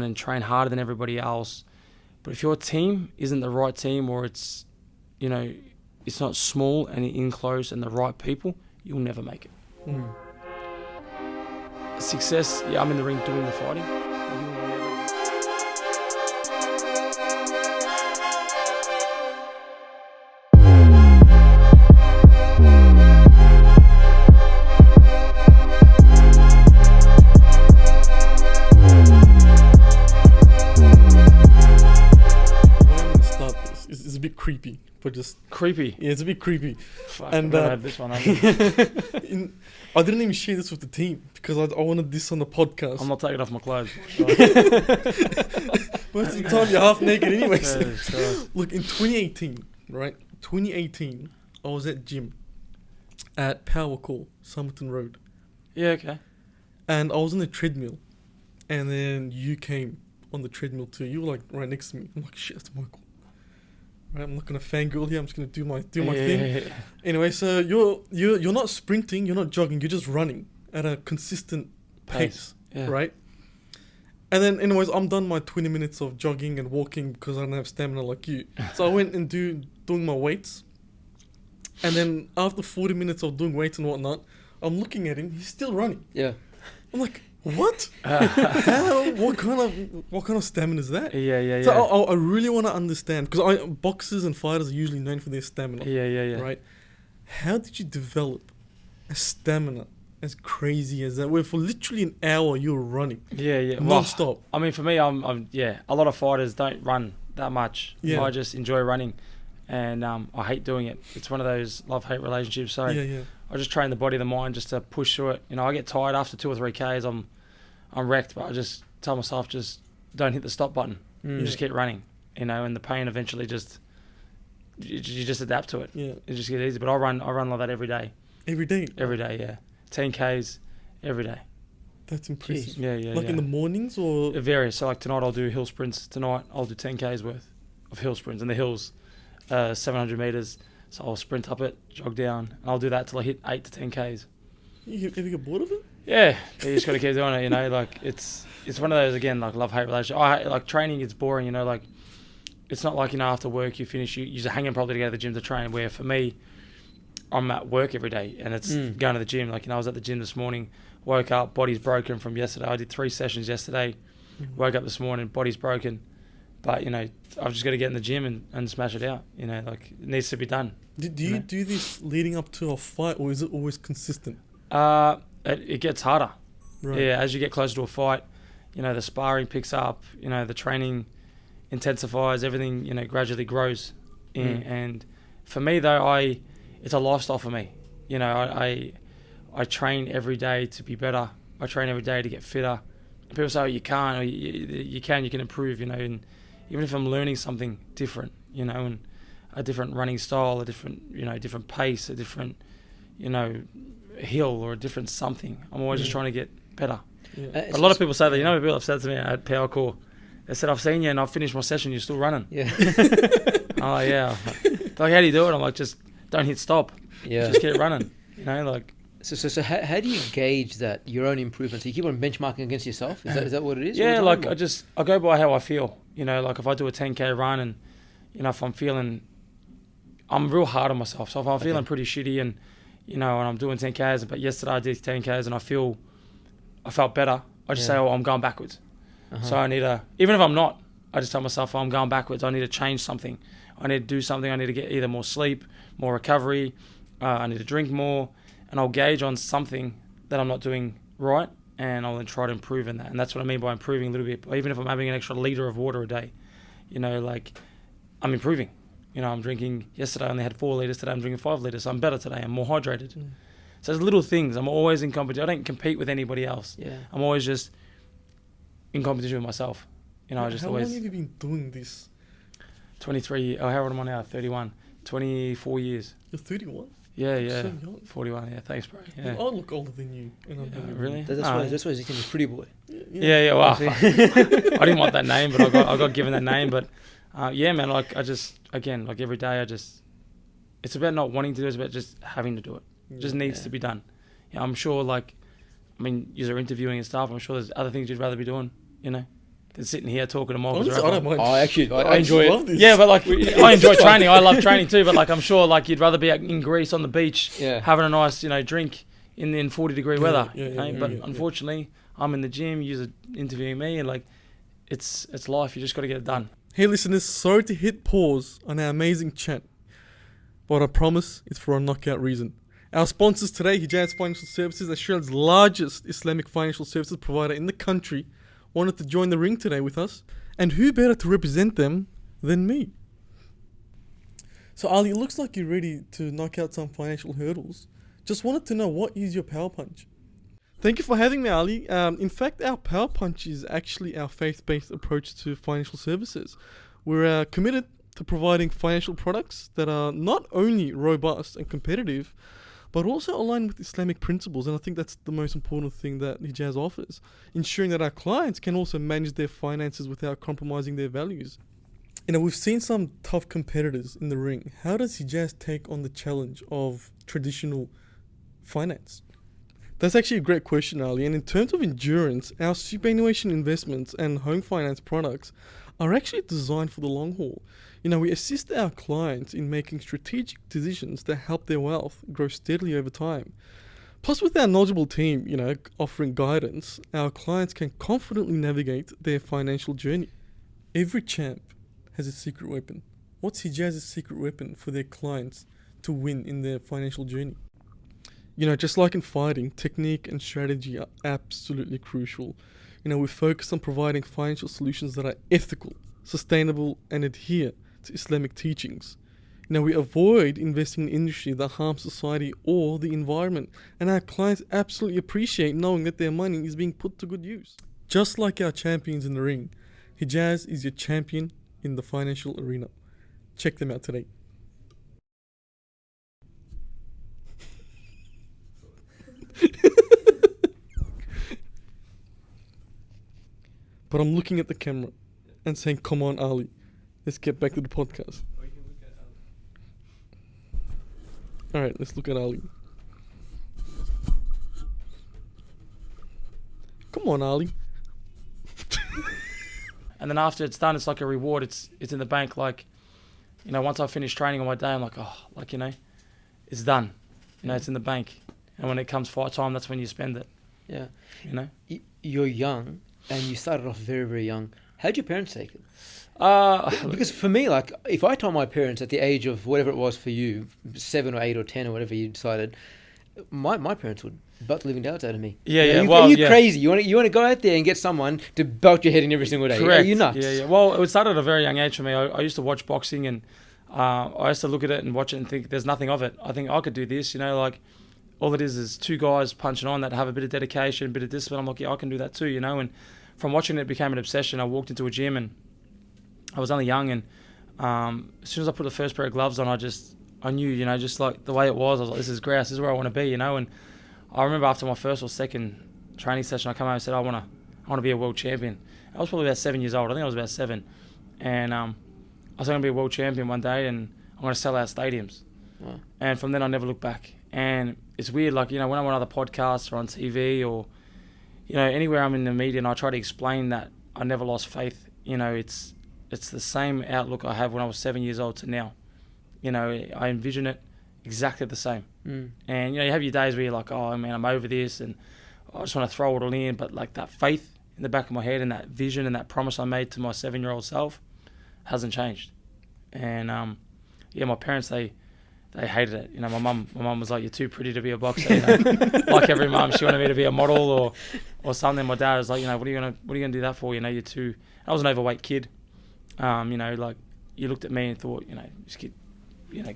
and train harder than everybody else. But if your team isn't the right team, or it's, it's not small and in close and the right people, you'll never make it. Success, I'm in the ring doing the fighting. It's a bit creepy, but just creepy. Yeah, it's a bit creepy. Fuck, and I had this one. I didn't even share this with the team because I wanted this on the podcast. I'm not taking off my clothes. Most of the time you're half naked anyways. Look, in 2018, right? 2018, I was at gym at Power Call, Somerton Road. Yeah, okay. And I was on the treadmill, and then you came on the treadmill too. You were like right next to me. I'm like, shit, that's Michael. Right, I'm not gonna fangirl here. I'm just gonna do my thing. Yeah. Anyway, so you're not sprinting, you're not jogging, you're just running at a consistent pace. Yeah. Right? And then, anyways, I'm done my 20 minutes of jogging and walking because I don't have stamina like you. So I went and doing my weights. And then after 40 minutes of doing weights and whatnot, I'm looking at him. He's still running. Yeah. I'm like, what? How? What kind of stamina is that? Yeah. So I really want to understand, because boxers and fighters are usually known for their stamina. Yeah. Right? How did you develop a stamina as crazy as that, where for literally an hour you were running? Yeah. Non-stop. Well, I mean, for me, I'm a lot of fighters don't run that much. Yeah. I just enjoy running, and I hate doing it. It's one of those love-hate relationships. So Yeah. I just train the body, the mind, just to push through it. I get tired after 2 or 3 Ks. I'm wrecked, but I just tell myself, just don't hit the stop button. You just keep running, and the pain eventually you just adapt to it. Yeah. It just gets easy. But I run like that every day. Every day? Every day, yeah. 10 Ks every day. That's impressive. Yeah. Like in the mornings or? It varies. So like tonight I'll do hill sprints. Tonight I'll do 10 Ks worth of hill sprints. And the hill's 700 metres. So I'll sprint up it, jog down. And I'll do that till I hit 8 to 10 Ks. You ever get bored of it? Yeah. You just got to keep doing it, like it's one of those, again, like love-hate relationship. Like training, it's boring, like it's not like, after work you finish, you're just hanging probably to go to the gym to train, where for me, I'm at work every day and it's going to the gym. Like, I was at the gym this morning, woke up, body's broken from yesterday. I did 3 sessions yesterday, woke up this morning, body's broken. But, I've just got to get in the gym and smash it out. Like, it needs to be done. Do you do this leading up to a fight, or is it always consistent? It gets harder. Right. Yeah, as you get closer to a fight, the sparring picks up, the training intensifies, everything, gradually grows. And for me, though, it's a lifestyle for me. I train every day to be better. I train every day to get fitter. And people say, you can't, or you can improve, and even if I'm learning something different, and a different running style, a different, different pace, a different, hill or a different something, I'm always just trying to get better. Yeah. A lot of people say that, people have said to me at Power Core, they said, I've seen you and I've finished my session, you're still running. Yeah. I'm like, yeah. They're like, how do you do it? I'm like, just don't hit stop. Yeah. Just keep running. like. So how do you gauge that, your own improvement? So you keep on benchmarking against yourself? Is that what it is? Yeah, like I go by how I feel. Like if I do a 10K run and, if I'm real hard on myself. So if I'm feeling pretty shitty and, and I'm doing 10Ks, but yesterday I did 10Ks and I felt better, I just say, I'm going backwards. So I need even if I'm not, I just tell myself, I'm going backwards. I need to change something. I need to do something. I need to get either more sleep, more recovery. I need to drink more. And I'll gauge on something that I'm not doing right, and I'll then try to improve in that. And that's what I mean by improving a little bit. Even if I'm having an extra litre of water a day, like I'm improving. I'm drinking, yesterday I only had 4 litres, today I'm drinking 5 litres. So I'm better today, I'm more hydrated. So there's little things. I'm always in competition. I don't compete with anybody else. Yeah. I'm always just in competition with myself. I just how always... long have you been doing this? 23, how old am I now? 31. 24 years. You're 31? Yeah. So young. 41, yeah, thanks, bro. Yeah. I look older than you. And I'm really? That's why he's a pretty boy. Yeah, well, I didn't want that name, but I got given that name. But yeah, man, like I just, again, like every day it's about not wanting to do it, it's about just having to do it. It just needs to be done. Yeah, I'm sure, you're interviewing and stuff, I'm sure there's other things you'd rather be doing, than sitting here talking to Michael Honestly, I don't Zerafa. mind. I enjoy it. love this. Yeah, but like I enjoy training. I love training too. But like I'm sure like you'd rather be in Greece on the beach Yeah. having a nice drink in 40-degree weather. But yeah. unfortunately, I'm in the gym. You're interviewing me, and like it's life. You just got to get it done. Hey listeners, sorry to hit pause on our amazing chat, but I promise it's for a knockout reason. Our sponsors today, Hijaz Financial Services, Australia's largest Islamic financial services provider in the country, wanted to join the ring today with us. And who better to represent them than me? So Ali, it looks like you're ready to knock out some financial hurdles. Just wanted to know, what is your power punch? Thank you for having me, Ali. In fact, our power punch is actually our faith-based approach to financial services. We're committed to providing financial products that are not only robust and competitive, but also aligned with Islamic principles. And I think that's the most important thing that Hijaz offers, ensuring that our clients can also manage their finances without compromising their values. We've seen some tough competitors in the ring. How does Hijaz take on the challenge of traditional finance? That's actually a great question, Ali. And in terms of endurance, our superannuation investments and home finance products are actually designed for the long haul. We assist our clients in making strategic decisions that help their wealth grow steadily over time. Plus, with our knowledgeable team, offering guidance, our clients can confidently navigate their financial journey. Every champ has a secret weapon. What's Hijaz's secret weapon for their clients to win in their financial journey? Just like in fighting, technique and strategy are absolutely crucial. We focus on providing financial solutions that are ethical, sustainable, and adhere to Islamic teachings. We avoid investing in industry that harms society or the environment, and our clients absolutely appreciate knowing that their money is being put to good use. Just like our champions in the ring, Hijaz is your champion in the financial arena. Check them out today. But I'm looking at the camera and saying, come on, Ali, let's get back to the podcast. Alright, let's look at Ali. Come on, Ali. And then after it's done, it's like a reward. It's in the bank. Like, once I finish training on my day, I'm like, it's done. It's in the bank. And when it comes fight time, that's when you spend it. Yeah. You're young, and you started off very, very young. How'd your parents take it? Because for me, like, if I told my parents at the age of whatever it was for you, 7 or 8 or 10 or whatever you decided, my parents would butt the living daylights out of me. Are you crazy? You want to go out there and get someone to belt your head in every single day? Correct. Are you nuts? Yeah. Well, it started at a very young age for me. I used to watch boxing, and I used to look at it and watch it and think there's nothing of it. I think I could do this. Like, all it is two guys punching on that have a bit of dedication, a bit of discipline. I'm like, yeah, I can do that too. And from watching it became an obsession. I walked into a gym, and I was only young, and as soon as I put the first pair of gloves on, I knew, just like the way it was, I was like, this is grass, this is where I want to be, And I remember after my first or second training session, I came home and said, I want to be a world champion. I was probably about 7 years old. I think I was about 7. And I was going to be a world champion one day, and I'm going to sell out stadiums. Wow. And from then I never looked back. And it's weird, like, when I'm on other podcasts or on TV or, anywhere I'm in the media, and I try to explain that I never lost faith. It's the same outlook I have when I was 7 years old to now. I envision it exactly the same. And, you have your days where you're like, oh, man, I'm over this and I just want to throw it all in. But, like, that faith in the back of my head and that vision and that promise I made to my 7-year-old self hasn't changed. And, my parents, they hated it. My mum was like, you're too pretty to be a boxer. Like every mum, she wanted me to be a model or something. My dad was like, what are you gonna do that for? You're too... I was an overweight kid. Like, you looked at me and thought, this kid,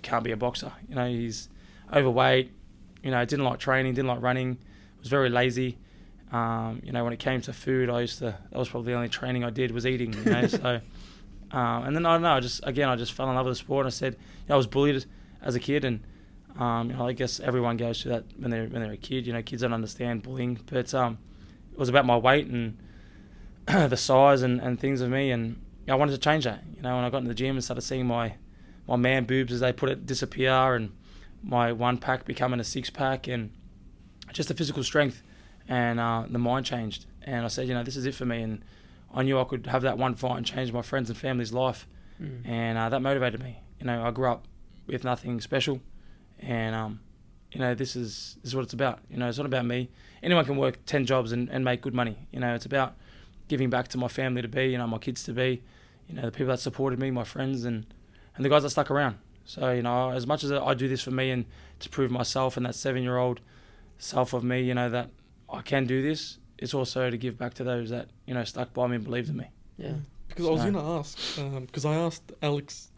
can't be a boxer. He's overweight, didn't like training, didn't like running, was very lazy. When it came to food, that was probably the only training I did was eating, so, and then I don't know, I just fell in love with the sport. And I said, I was bullied as a kid, and, I guess everyone goes through that when they're a kid, kids don't understand bullying, but, it was about my weight and the size and things of me, and I wanted to change that. When I got in the gym and started seeing my man boobs, as they put it, disappear, and my 1-pack becoming a 6-pack, and just the physical strength, and the mind changed. And I said, this is it for me. And I knew I could have that one fight and change my friends and family's life. And that motivated me. You know, I grew up with nothing special, and you know, this is what it's about. You know, it's not about me. Anyone can work 10 jobs and make good money. You know, it's about giving back to my family to be, you know, my kids to be, you know, the people that supported me, my friends, and the guys that stuck around. So, you know, as much as I do this for me and to prove myself and that 7-year-old self of me, you know, that I can do this, it's also to give back to those that, you know, stuck by me and believed in me. Yeah. Because I was going to ask, because I asked Alex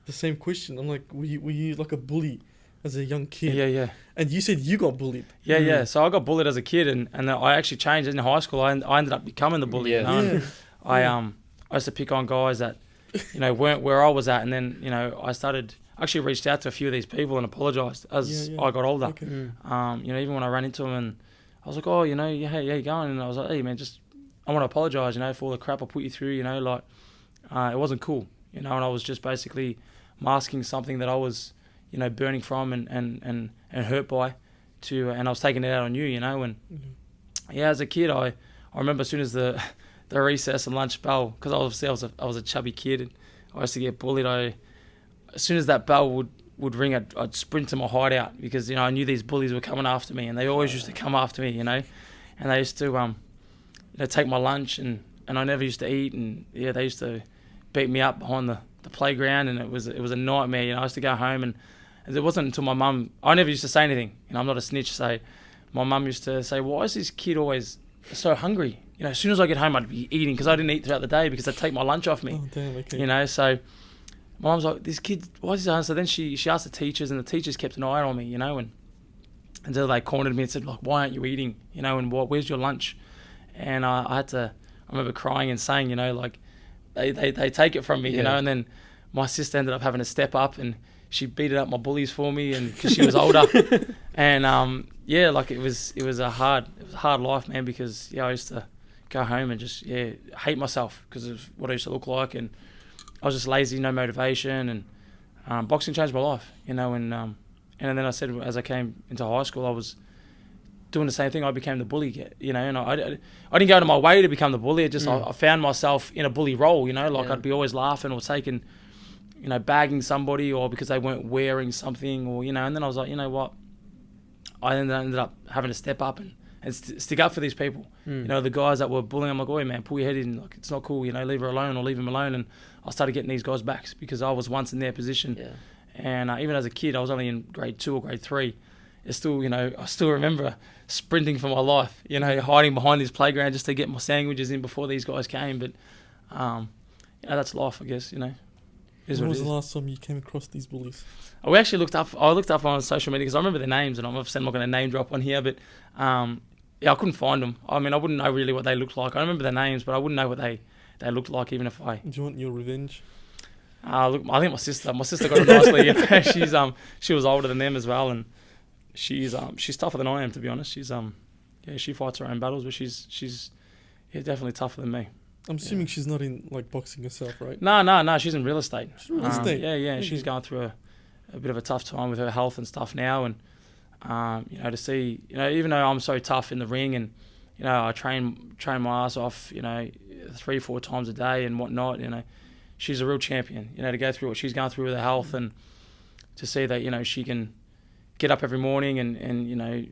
the same question. I'm like, were you like a bully as a young kid? Yeah. And you said you got bullied. Yeah. So I got bullied as a kid, and I actually changed in high school. I ended up becoming the bully. You know? And I used to pick on guys that, you know, weren't where I was at, and then, you know, I actually reached out to a few of these people and apologised as I got older. Okay. You know, even when I ran into them, and I was like, oh, you know, hey, how you going? And I was like, hey, man, I want to apologise, you know, for all the crap I put you through. You know, like it wasn't cool. You know, and I was just basically masking something that I was, you know, burning from and hurt by, and I was taking it out on you, you know. And yeah, as a kid, I remember as soon as the recess and lunch bell, because obviously I was a chubby kid, and I used to get bullied. As soon as that bell would ring, I'd sprint to my hideout, because, you know, I knew these bullies were coming after me, and they always used to come after me, you know. And they used to you know, take my lunch, and I never used to eat, and yeah, they used to beat me up behind the playground, and it was a nightmare. You know, I used to go home, and it wasn't until my mum, I never used to say anything, you know, I'm not a snitch, so my mum used to say, why is this kid always so hungry? You know, as soon as I get home, I'd be eating, because I didn't eat throughout the day because they'd take my lunch off me. Oh, damn, okay. You know, so my mum's like, this kid, why is he so hungry? So then she asked the teachers, and the teachers kept an eye on me, you know, and until they cornered me and said, like, why aren't you eating? You know, and where's your lunch? And I remember crying and saying, you know, like, they take it from me, you know. And then my sister ended up having to step up, and she beat up my bullies for me, and because she was older. And yeah, like it was a hard life, man, because I used to go home and just hate myself because of what I used to look like, and I was just lazy, no motivation, and boxing changed my life, you know. And then I said, as I came into high school, I was doing the same thing. I became the bully, you know, and I didn't go out of my way to become the bully. It just I found myself in a bully role, you know, like I'd be always laughing or taking, you know, bagging somebody, or because they weren't wearing something, or, you know. And then I was like, you know what, I ended up having to step up and stick up for these people. You know, the guys that were bullying, I'm like, oh man, pull your head in, like, it's not cool, you know, leave her alone or leave him alone. And I started getting these guys backs because I was once in their position. And even as a kid, I was only in grade 2 or grade 3. It's still, you know, I still remember sprinting for my life, you know, hiding behind this playground just to get my sandwiches in before these guys came. But, you know, that's life, I guess, you know. When was the last time you came across these bullies? I looked up on social media because I remember their names, and I'm not going to name drop on here, but yeah, I couldn't find them. I mean, I wouldn't know really what they looked like. I remember their names, but I wouldn't know what they looked like, even if I... Do you want your revenge? Look, I think my sister got them nicely. You know? She was older than them as well, and she's tougher than I am, to be honest. She fights her own battles, but she's definitely tougher than me. I'm assuming she's not in, like, boxing herself, right? No, she's in real estate. She's in real estate? Yeah. Okay. She's going through a bit of a tough time with her health and stuff now, and you know, to see, you know, even though I'm so tough in the ring, and, you know, I train my ass off, you know, 3-4 times a day and whatnot, you know, she's a real champion. You know, to go through what she's going through with her health, and to see that, you know, she can get up every morning and you know,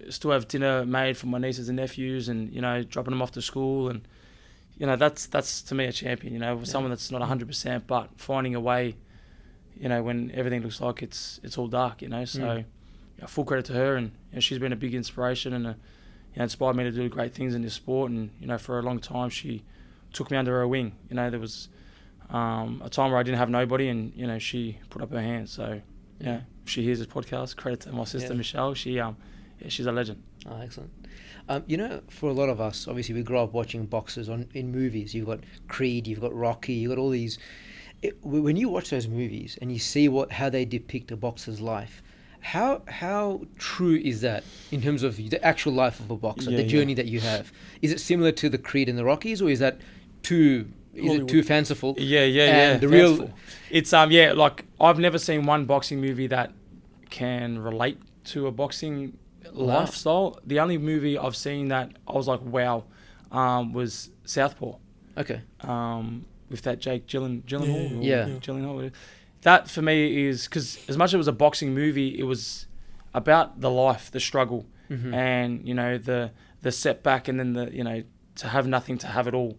still have dinner made for my nieces and nephews, and, you know, dropping them off to school, and, you know, that's to me a champion, you know, someone that's not 100%, but finding a way, you know, when everything looks like it's all dark, you know. So full credit to her, and, you know, she's been a big inspiration, and you know, inspired me to do great things in this sport. And, you know, for a long time she took me under her wing. You know, there was a time where I didn't have nobody, and, you know, she put up her hand. So yeah, if she hears this podcast, credit to my sister Michelle. She's a legend. Oh, excellent. You know, for a lot of us, obviously we grow up watching boxers in movies. You've got Creed, you've got Rocky, you've got all these. When you watch those movies and you see how they depict a boxer's life, how true is that in terms of the actual life of a boxer, the journey that you have? Is it similar to the Creed and the Rockies, or is that too fanciful? Yeah. And the real, it's like, I've never seen one boxing movie that can relate to a boxing lifestyle. The only movie I've seen that I was like, wow, was Southpaw. Okay. With that Jake Gyllenhaal. Yeah. Gyllenhaal. That for me is because as much as it was a boxing movie, it was about the life, the struggle, Mm-hmm. and the setback, and then to have nothing, to have it all.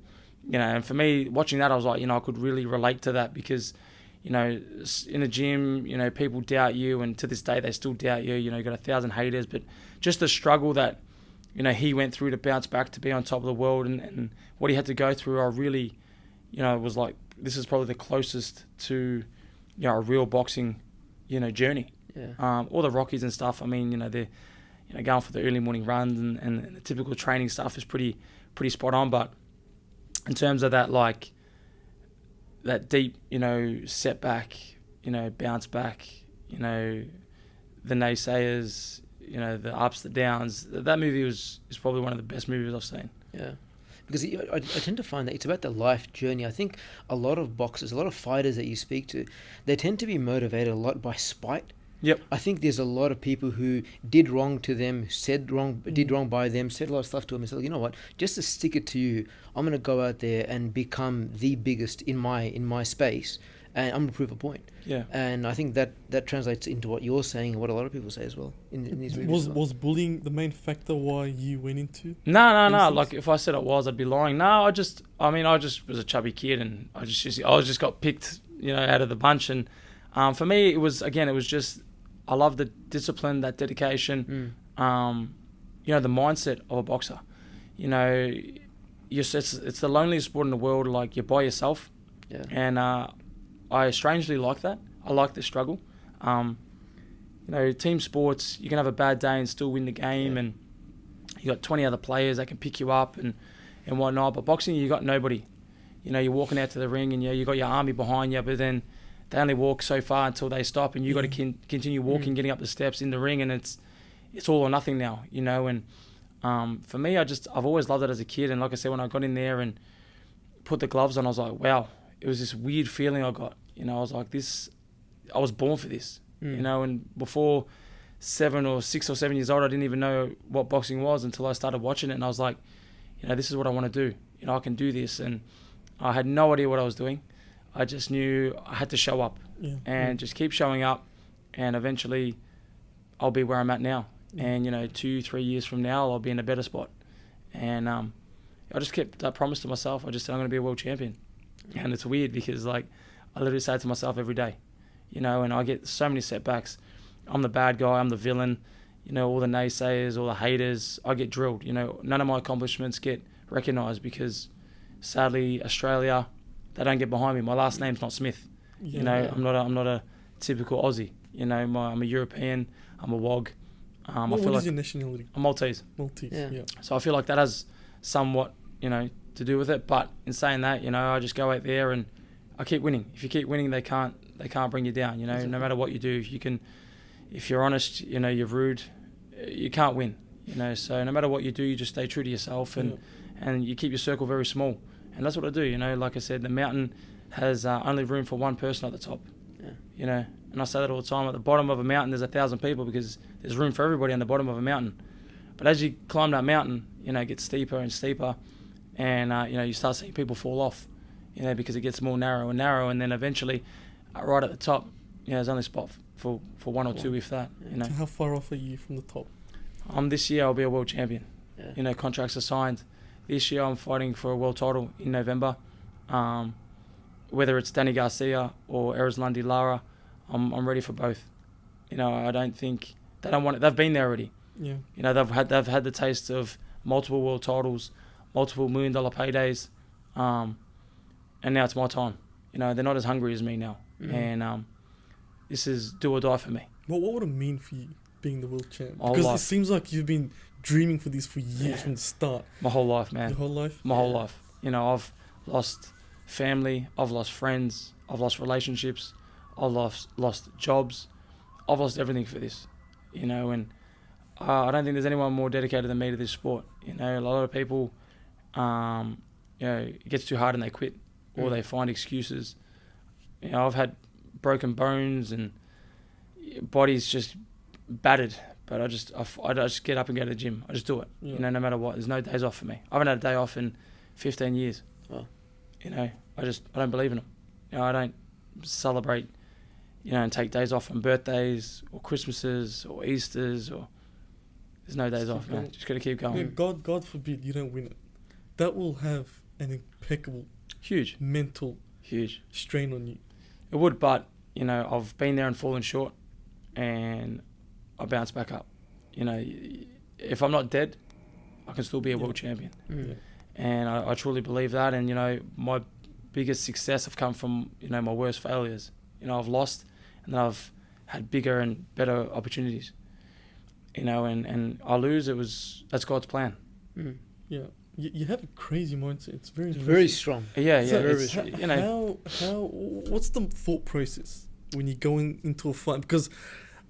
And for me, watching that, I was like, I could really relate to that because, in the gym, people doubt you, and to this day they still doubt you. You got 1,000 haters, but just the struggle that, he went through to bounce back to be on top of the world, and what he had to go through, I really, was like, this is probably the closest to, a real boxing, journey. Yeah. All the Rockies and stuff. I mean, they're, going for the early morning runs and the typical training stuff is pretty spot on. But in terms of that, like that deep, setback, bounce back, the naysayers, the ups, the downs. That movie is probably one of the best movies I've seen. Yeah. Because I tend to find that it's about the life journey. I think a lot of boxers, a lot of fighters that you speak to, they tend to be motivated a lot by spite. Yep. I think there's a lot of people who did wrong to them, did wrong by them, said a lot of stuff to them, and said, you know what, just to stick it to you, I'm going to go out there and become the biggest in my space, and I'm going to prove a point. Yeah. And I think that translates into what you're saying and what a lot of people say as well in these movies. Was bullying the main factor why you went into? No. Like if I said it was, I'd be lying. No, I just was a chubby kid, and I just got picked, out of the bunch. And for me, it was just, I love the discipline, that dedication, the mindset of a boxer. It's the loneliest sport in the world. Like, you're by yourself. Yeah. And I strangely like that. I like the struggle. Team sports, you can have a bad day and still win the game, and you got 20 other players that can pick you up and whatnot. But boxing, you got nobody. You're walking out to the ring, and you got your army behind you, but then they only walk so far until they stop, and you got to continue walking, getting up the steps in the ring, and it's all or nothing now, And for me, I've always loved it as a kid, and like I said, when I got in there and put the gloves on, I was like, wow, it was this weird feeling I got. I was like, I was born for this, And before 6 or 7 years old, I didn't even know what boxing was until I started watching it, and I was like, this is what I want to do. I can do this, and I had no idea what I was doing. I just knew I had to show up and just keep showing up, and eventually I'll be where I'm at now. And 2-3 years from now, I'll be in a better spot. And I just kept that promise to myself. I just said I'm going to be a world champion. And it's weird because I literally say it to myself every day, and I get so many setbacks. I'm the bad guy, I'm the villain, all the naysayers, all the haters, I get drilled. None of my accomplishments get recognised because sadly Australia, they don't get behind me. My last name's not Smith. I'm not a typical Aussie. I'm a European. I'm a WOG. What is your nationality? I'm Maltese. Yeah. So I feel like that has somewhat, to do with it. But in saying that, I just go out there and I keep winning. If you keep winning, they can't bring you down. No matter what you do, if you're honest, you're rude, you can't win. So no matter what you do, you just stay true to yourself and you keep your circle very small. And that's what I do, like I said, the mountain has only room for one person at the top, and I say that all the time. At the bottom of a mountain, there's 1,000 people because there's room for everybody on the bottom of a mountain. But as you climb that mountain, it gets steeper and steeper, and, you start seeing people fall off, because it gets more narrow and narrow, and then eventually, right at the top, there's only spot for one or two, if that, So how far off are you from the top? This year I'll be a world champion. Contracts are signed. This year I'm fighting for a world title in November. Whether it's Danny Garcia or Erislandy Lara, I'm ready for both. I don't think they don't want it. They've been there already. Yeah. They've had the taste of multiple world titles, multiple $1 million paydays, and now it's my time. They're not as hungry as me now, and this is do or die for me. What would it mean for you being the world champ? My whole Because life. it seems like you've been dreaming for this for years from the start. My whole life, man. Your whole life? My whole life. I've lost family, I've lost friends, I've lost relationships, I've lost jobs, I've lost everything for this, and I don't think there's anyone more dedicated than me to this sport. A lot of people, it gets too hard and they quit, or they find excuses. I've had broken bones and body's just battered, but I just get up and go to the gym. I just do it, no matter what. There's no days off for me. I haven't had a day off in 15 years. Wow. You know, I don't believe in them. You know, I don't celebrate, you know, and take days off on birthdays or Christmases or Easters or there's no days off, man. Just got to keep going. Yeah, God forbid you don't win it. That will have an impeccable, huge mental strain on you. It would, but, you know, I've been there and fallen short and I bounce back up. You know, if I'm not dead, I can still be a world champion. Yeah. And I truly believe that. And, you know, my biggest success have come from, you know, my worst failures. You know, I've lost and then I've had bigger and better opportunities. You know, and I lose, that's God's plan. Yeah. You have a crazy mindset. It's very strong. Yeah, so very strong. You know, what's the thought process when you're going into a fight? Because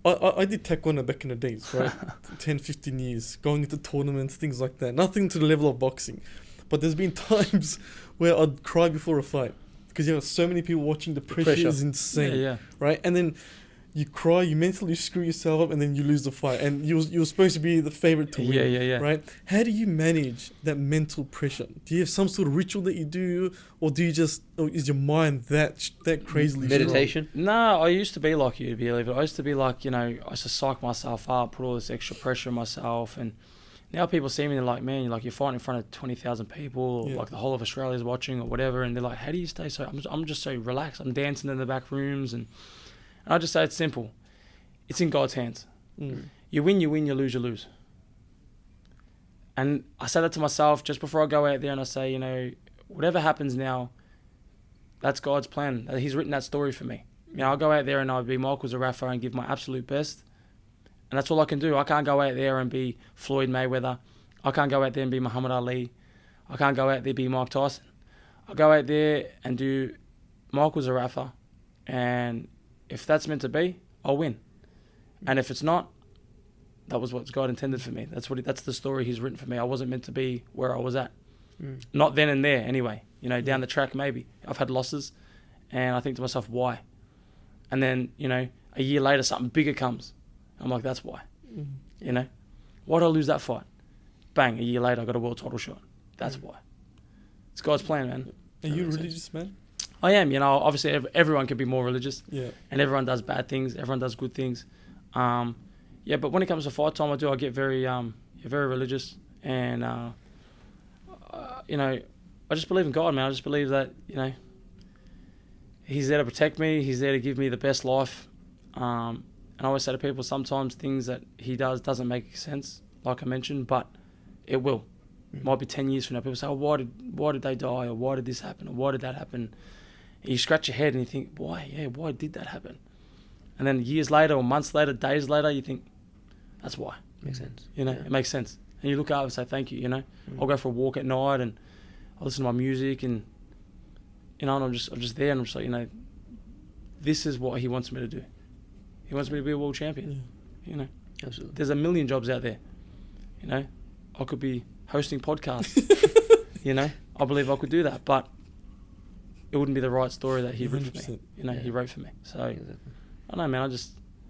I did taekwondo back in the days, right? 10, 15 years, going into tournaments, things like that. Nothing to the level of boxing. But there's been times where I'd cry before a fight because you have so many people watching. The pressure is insane, right? And then you cry, you mentally screw yourself up, and then you lose the fight. And you're supposed to be the favorite to win, right? How do you manage that mental pressure? Do you have some sort of ritual that you do, or do you just, or is your mind that crazily meditation? strong? No, I used to be like you, believe it. I used to be like, you know, I used to psych myself up, put all this extra pressure on myself, and now people see me, they're like, man, you're fighting in front of 20,000 people, or like the whole of Australia's watching or whatever, and they're like, how do you stay so? I'm just so relaxed. I'm dancing in the back rooms, and I just say it's simple. It's in God's hands. You win, you lose, you lose. And I say that to myself just before I go out there, and I say, you know, whatever happens now, that's God's plan. He's written that story for me. You know, I'll go out there and I'll be Michael Zerafa and give my absolute best. And that's all I can do. I can't go out there and be Floyd Mayweather. I can't go out there and be Muhammad Ali. I can't go out there and be Mike Tyson. I'll go out there and do Michael Zerafa. And if that's meant to be, I'll win. And if it's not, that was what God intended for me. That's the story He's written for me. I wasn't meant to be where I was at. Not then and there anyway. You know, down the track maybe. I've had losses. And I think to myself, why? And then, you know, a year later something bigger comes. I'm like, that's why. You know? Why did I lose that fight? Bang, a year later I got a world title shot. That's why. It's God's plan, man. Are you a religious man? I am, you know. Obviously everyone can be more religious. Yeah. And everyone does bad things. Everyone does good things. Yeah, but when it comes to fight time, I get very religious. And, you know, I just believe in God, man. I just believe that, you know, He's there to protect me. He's there to give me the best life. And I always say to people, sometimes things that He does doesn't make sense, like I mentioned, but it will. It might be 10 years from now. People say, oh, why did they die? Or why did this happen? Or why did that happen? And you scratch your head and you think, why? Yeah, why did that happen? And then years later or months later, days later, you think, that's why. Makes sense. You know, it makes sense. And you look up and say, thank you, you know. I'll go for a walk at night and I'll listen to my music and, you know, and I'm just there and I'm just like, you know, this is what He wants me to do. He wants me to be a world champion, you know. Absolutely. There's a million jobs out there, you know. I could be hosting podcasts, you know. I believe I could do that, but it wouldn't be the right story that He wrote for me. You know, He wrote for me. So, I don't know, man.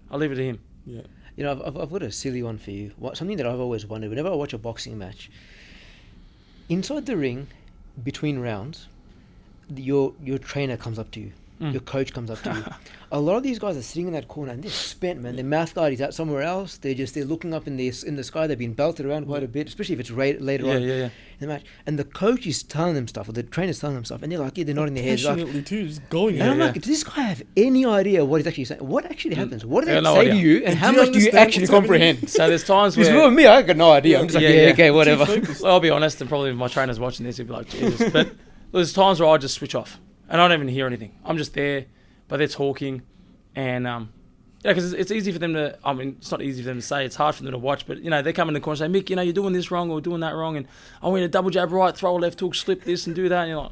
I'll leave it to Him. Yeah. You know, I've got a silly one for you. Something that I've always wondered, whenever I watch a boxing match, inside the ring, between rounds, your trainer comes up to you. Your coach comes up to you. A lot of these guys are sitting in that corner and they're spent, man. Their mouth guard is out somewhere else. They're looking up in the sky. They've been belted around quite a bit, especially if it's later on in the match. And the coach is telling them stuff, or the trainer's telling them stuff, and they're like, they're nodding their heads. Passionately too, just going. And I'm like, does this guy have any idea what he's actually saying? What actually happens? What do they say to you, and how much do you actually comprehend? So there's times where... Because for me, I got no idea. I'm just like, okay, whatever. Well, I'll be honest, and probably if my trainer's watching this, he'll be like, Jesus. But there's times where I just switch off, and I don't even hear anything. I'm just there, but they're talking, and because it's easy for them to. I mean, it's not easy for them to say. It's hard for them to watch. But you know, they come in the corner and say, Mick, you know, you're doing this wrong or doing that wrong, and I want you to double jab right, throw a left hook, slip this, and do that. And you're like,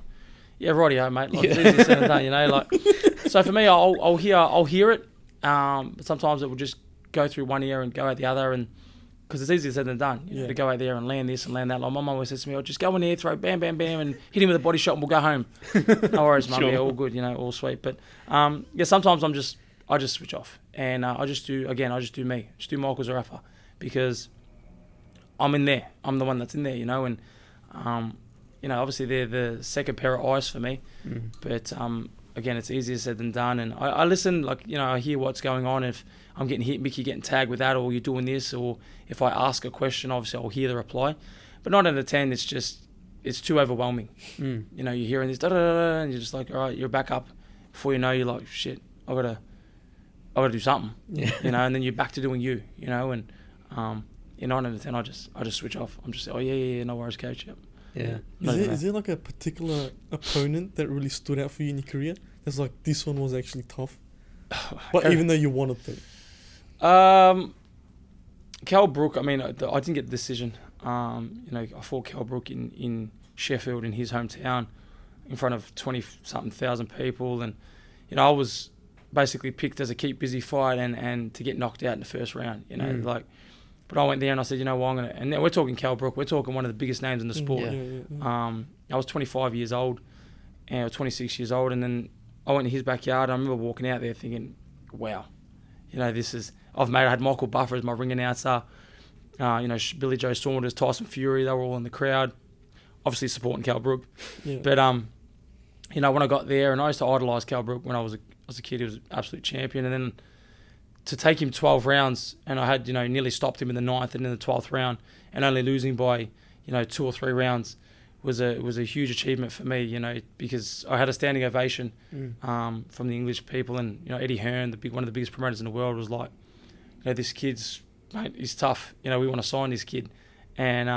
yeah, rightio, mate. Like, it's easy said than done, you know. Like, so for me, I'll hear it, but sometimes it will just go through one ear and go out the other, and because it's easier said than done, you know, to go out there and land this and land that. Like my mum always says to me, "Oh, just go in there, throw bam, bam, bam, and hit him with a body shot, and we'll go home." No worries, mum. Sure. Yeah, all good, you know, all sweet. But yeah, sometimes I just switch off, and I just do me, just do Michael Zerafa, because I'm in there. I'm the one that's in there, you know, and obviously they're the second pair of eyes for me. But again, it's easier said than done. And I listen, I hear what's going on. If I'm getting hit, Mickey getting tagged with that, or you're doing this, or if I ask a question, obviously I'll hear the reply. But 9 out of 10, it's too overwhelming. You're hearing this, da-da-da-da, and you're just like, all right, you're back up. Before you know, you're like, shit, I gotta do something. And then you're back to doing you. And 9 out of 10, I just switch off. I'm just like, oh yeah, no worries, coach. Yep. Yeah. Is there like a particular opponent that really stood out for you in your career? That's like, this one was actually tough, but even though you wanted to. Kell, Brook. I mean, I didn't get the decision. I fought Kell, Brook in Sheffield, in his hometown, in front of 20-something thousand people, and I was basically picked as a keep busy fight and to get knocked out in the first round. But I went there and I said, I'm gonna. And then we're talking Kell, Brook. We're talking one of the biggest names in the sport. I was 25 years old, and I was 26 years old, and then I went to his backyard. I remember walking out there thinking, wow, this is. I had Michael Buffer as my ring announcer. Billy Joe Saunders, Tyson Fury, they were all in the crowd, obviously supporting Kell, Brook. But when I got there, and I used to idolise Kell, Brook when I was a kid. He was an absolute champion, and then to take him 12 rounds, and I had nearly stopped him in the 9th and in the 12th round, and only losing by 2 or 3 rounds was a huge achievement for me. Because I had a standing ovation from the English people, and Eddie Hearn, one of the biggest promoters in the world, was like, this kid's, mate, he's tough. We want to sign this kid. And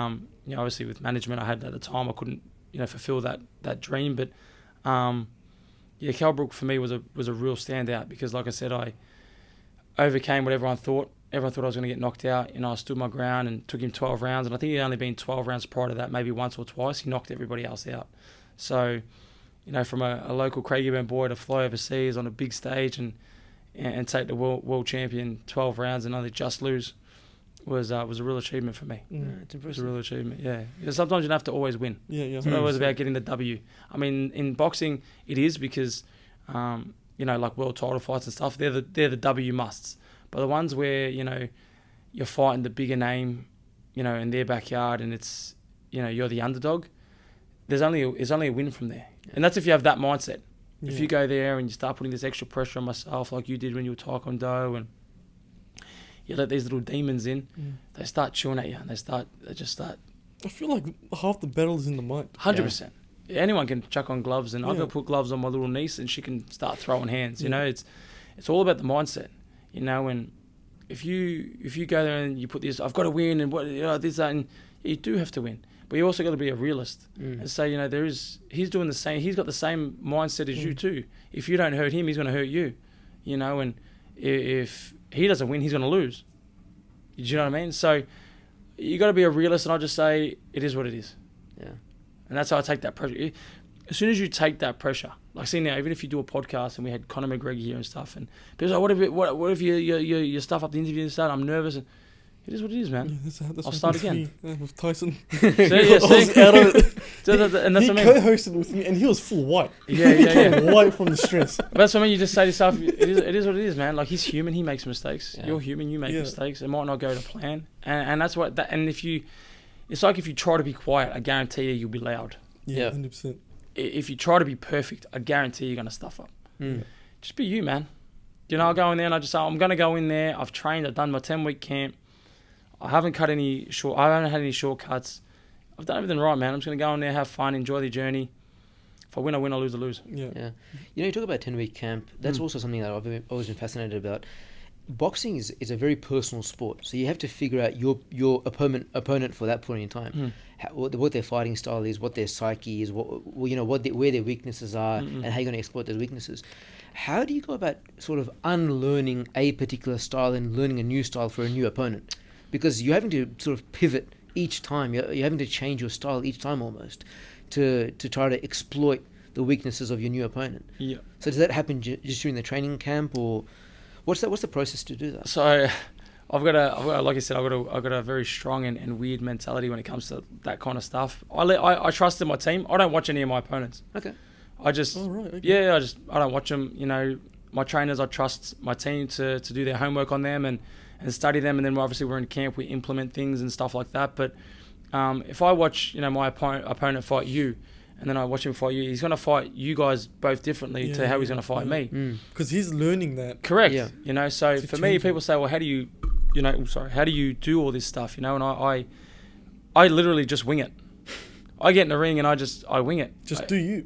obviously with management I had at the time, I couldn't fulfill that dream. But Kell, Brook for me was a real standout, because like I said, I overcame what everyone thought. Everyone thought I was going to get knocked out. I stood my ground and took him 12 rounds. And I think he'd only been 12 rounds prior to that, maybe once or twice. He knocked everybody else out. So, from a local Craigieburn boy to fly overseas on a big stage and take the world champion 12 rounds and only just lose was a real achievement for me. It's impressive. It was a real achievement, yeah. Because sometimes you don't have to always win. It's not 100%. always about getting the W. I mean, in boxing, it is, because, like world title fights and stuff, they're the W musts. But the ones where, you're fighting the bigger name, in their backyard, and it's, you're the underdog, there's only a win from there. And that's if you have that mindset. If you go there and you start putting this extra pressure on myself, like you did when you were Taekwondo, and you let these little demons in, they start chewing at you, and they just start. I feel like half the battle is in the mind. 100%. Anyone can chuck on gloves, and I've got to put gloves on my little niece, and she can start throwing hands. It's all about the mindset. And if you go there and you put this, I've got to win, and this, that, and you do have to win. But you also got to be a realist and say, he's doing the same. He's got the same mindset as you too. If you don't hurt him, he's going to hurt you. And if he doesn't win, he's going to lose. Do you know what I mean? So you got to be a realist, and I just say it is what it is. Yeah. And that's how I take that pressure. As soon as you take that pressure, like see now, even if you do a podcast and we had Conor McGregor here and stuff, and people say, what if you stuff up the interview and stuff? I'm nervous. And it is what it is, man. That's I'll start again. With Tyson. See? I was out of it. And that's he what I mean. co-hosted with me, and he was full white. Yeah. He came white from the stress. But that's what I mean. You just say to yourself, it is what it is, man. Like, he's human. He makes mistakes. You're human. You make mistakes. It might not go to plan. And that's what. And it's like if you try to be quiet, I guarantee you'll be loud. Yeah, 100%. If you try to be perfect, I guarantee you're going to stuff up. Just be you, man. I go in there and I just say, I'm going to go in there. I've trained. I've done my 10-week camp. I haven't had any shortcuts. I've done everything right, man. I'm just going to go in there, have fun, enjoy the journey. If I win, I win. I lose, I lose. Yeah. You talk about 10-week camp. That's also something that I've always been fascinated about. Boxing is a very personal sport, so you have to figure out your opponent for that point in time, what their fighting style is, what their psyche is, where their weaknesses are, and how you're going to exploit those weaknesses. How do you go about sort of unlearning a particular style and learning a new style for a new opponent? Because you're having to sort of pivot each time. You're having to change your style each time almost to try to exploit the weaknesses of your new opponent. Yeah. So does that happen just during the training camp, or what's the process to do that? So I've got a very strong and weird mentality when it comes to that kind of stuff. I trust in my team. I don't watch any of my opponents. Okay. I just I don't watch them. My trainers, I trust my team to do their homework on them and study them, and then obviously we're in camp, we implement things and stuff like that. But if I watch, my opponent fight you, and then I watch him fight you, he's going to fight you guys both differently to how he's going to fight me. Because he's learning that. Correct. Yeah. So It's for me, changing. people say, well, how do you, how do you do all this stuff, And I literally just wing it. I get in the ring and I wing it. Just do you.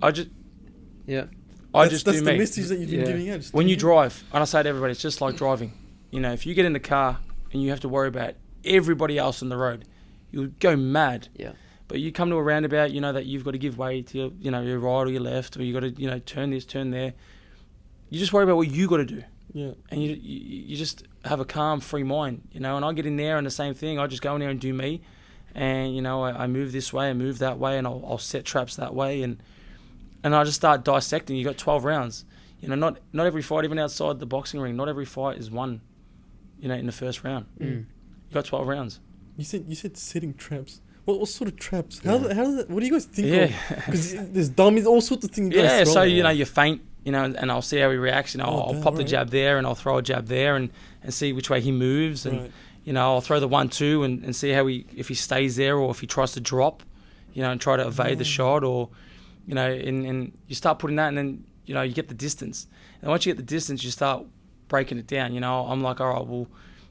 Yeah. That's That's do the me. message that you've been Yeah. giving out. Just When do you drive, and I say to everybody, it's just like driving. If you get in the car and you have to worry about everybody else on the road, you'll go mad. Yeah. But you come to a roundabout, you know that you've got to give way to your right or your left, or you got to turn this, turn there. You just worry about what you got to do, Yeah. and you just have a calm, free mind, And I get in there and the same thing. I just go in there and do me, and I move this way and move that way, and I'll set traps that way, and I just start dissecting. You got 12 rounds. Not every fight, even outside the boxing ring, not every fight is won, in the first round. You got 12 rounds. You said setting traps. What sort of traps? How does that? What do you guys think of? Because there's dummies, all sorts of things. you guys Yeah, throw so at. you feint, and I'll see how he reacts. I'll damn, pop the right. jab there, and I'll throw a jab there, and see which way he moves, and Right. I'll throw the 1-2 and see how if he stays there or if he tries to drop, and try to evade the shot, or and you start putting that, and then you get the distance, and once you get the distance, you start breaking it down. I'm like, all right, well,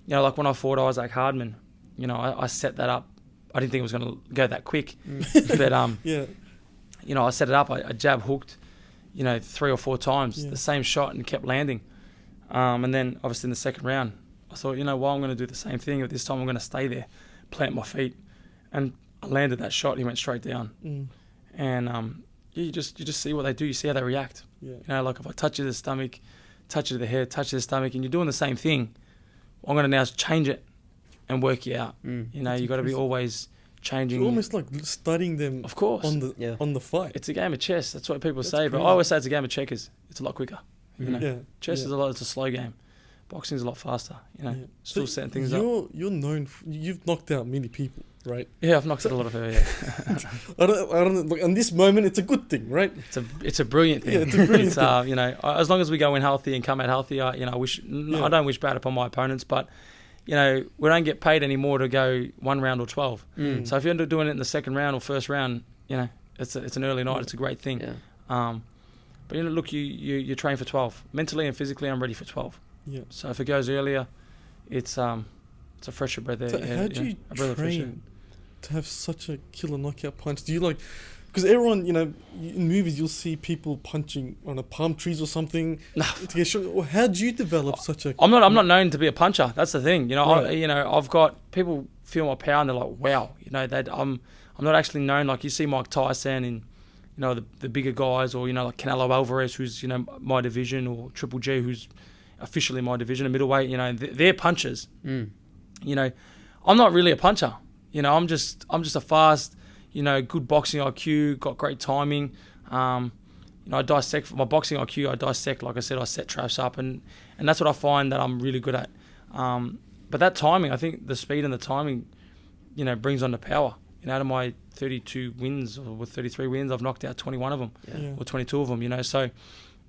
like when I fought Isaac Hardman, I set that up. I didn't think it was going to go that quick, but Yeah. I set it up. I jab hooked, 3 or 4 times, Yeah. the same shot, and kept landing. And then obviously in the second round, I thought, I'm going to do the same thing, but this time I'm going to stay there, plant my feet, and I landed that shot. He went straight down, and you just see what they do. You see how they react. Yeah. Like if I touch you to the stomach, touch you to the head, touch you to the stomach, and you're doing the same thing, I'm going to now change it and work you out. You got to be always changing. You're almost like studying them. Of course. On the fight. It's a game of chess. That's what people say. But crazy. I always say it's a game of checkers. It's a lot quicker. Yeah. Chess Yeah. is it's a slow game. Boxing's a lot faster. Still setting things up. You're known. You've knocked out many people, right? Yeah, I've knocked out a lot of her. Yeah, I don't. Like, in this moment, it's a good thing, right? it's a brilliant thing. Yeah, it's a brilliant thing. As long as we go in healthy and come out healthy, I don't wish bad upon my opponents, but we don't get paid anymore to go 1 round or 12. So if you're doing it in the second round or first round, it's an early night. It's a great thing. Yeah. But look, you train for 12. Mentally and physically, I'm ready for 12. Yeah. So if it goes earlier, it's a fresher breath air. So how do you a breath of fresh air. train to have such a killer knockout punch? Do you like? Because everyone, in movies, you'll see people punching on palm trees or something to get shot. Well, how do you develop such a? I'm not known to be a puncher. That's the thing. Right. I've got people feel my power and they're like, wow. I'm not actually known. Like you see Mike Tyson and the bigger guys, or like Canelo Alvarez, who's my division, or Triple G, who's officially my division, a middleweight. They're punchers. I'm not really a puncher. I'm just a fast. Good boxing IQ, got great timing. I dissect my boxing IQ. I dissect, like I said, I set traps up, and that's what I find that I'm really good at. But that timing, I think the speed and the timing, brings on the power. Out of my 32 wins or with 33 wins, I've knocked out 21 of them, or 22 of them. So,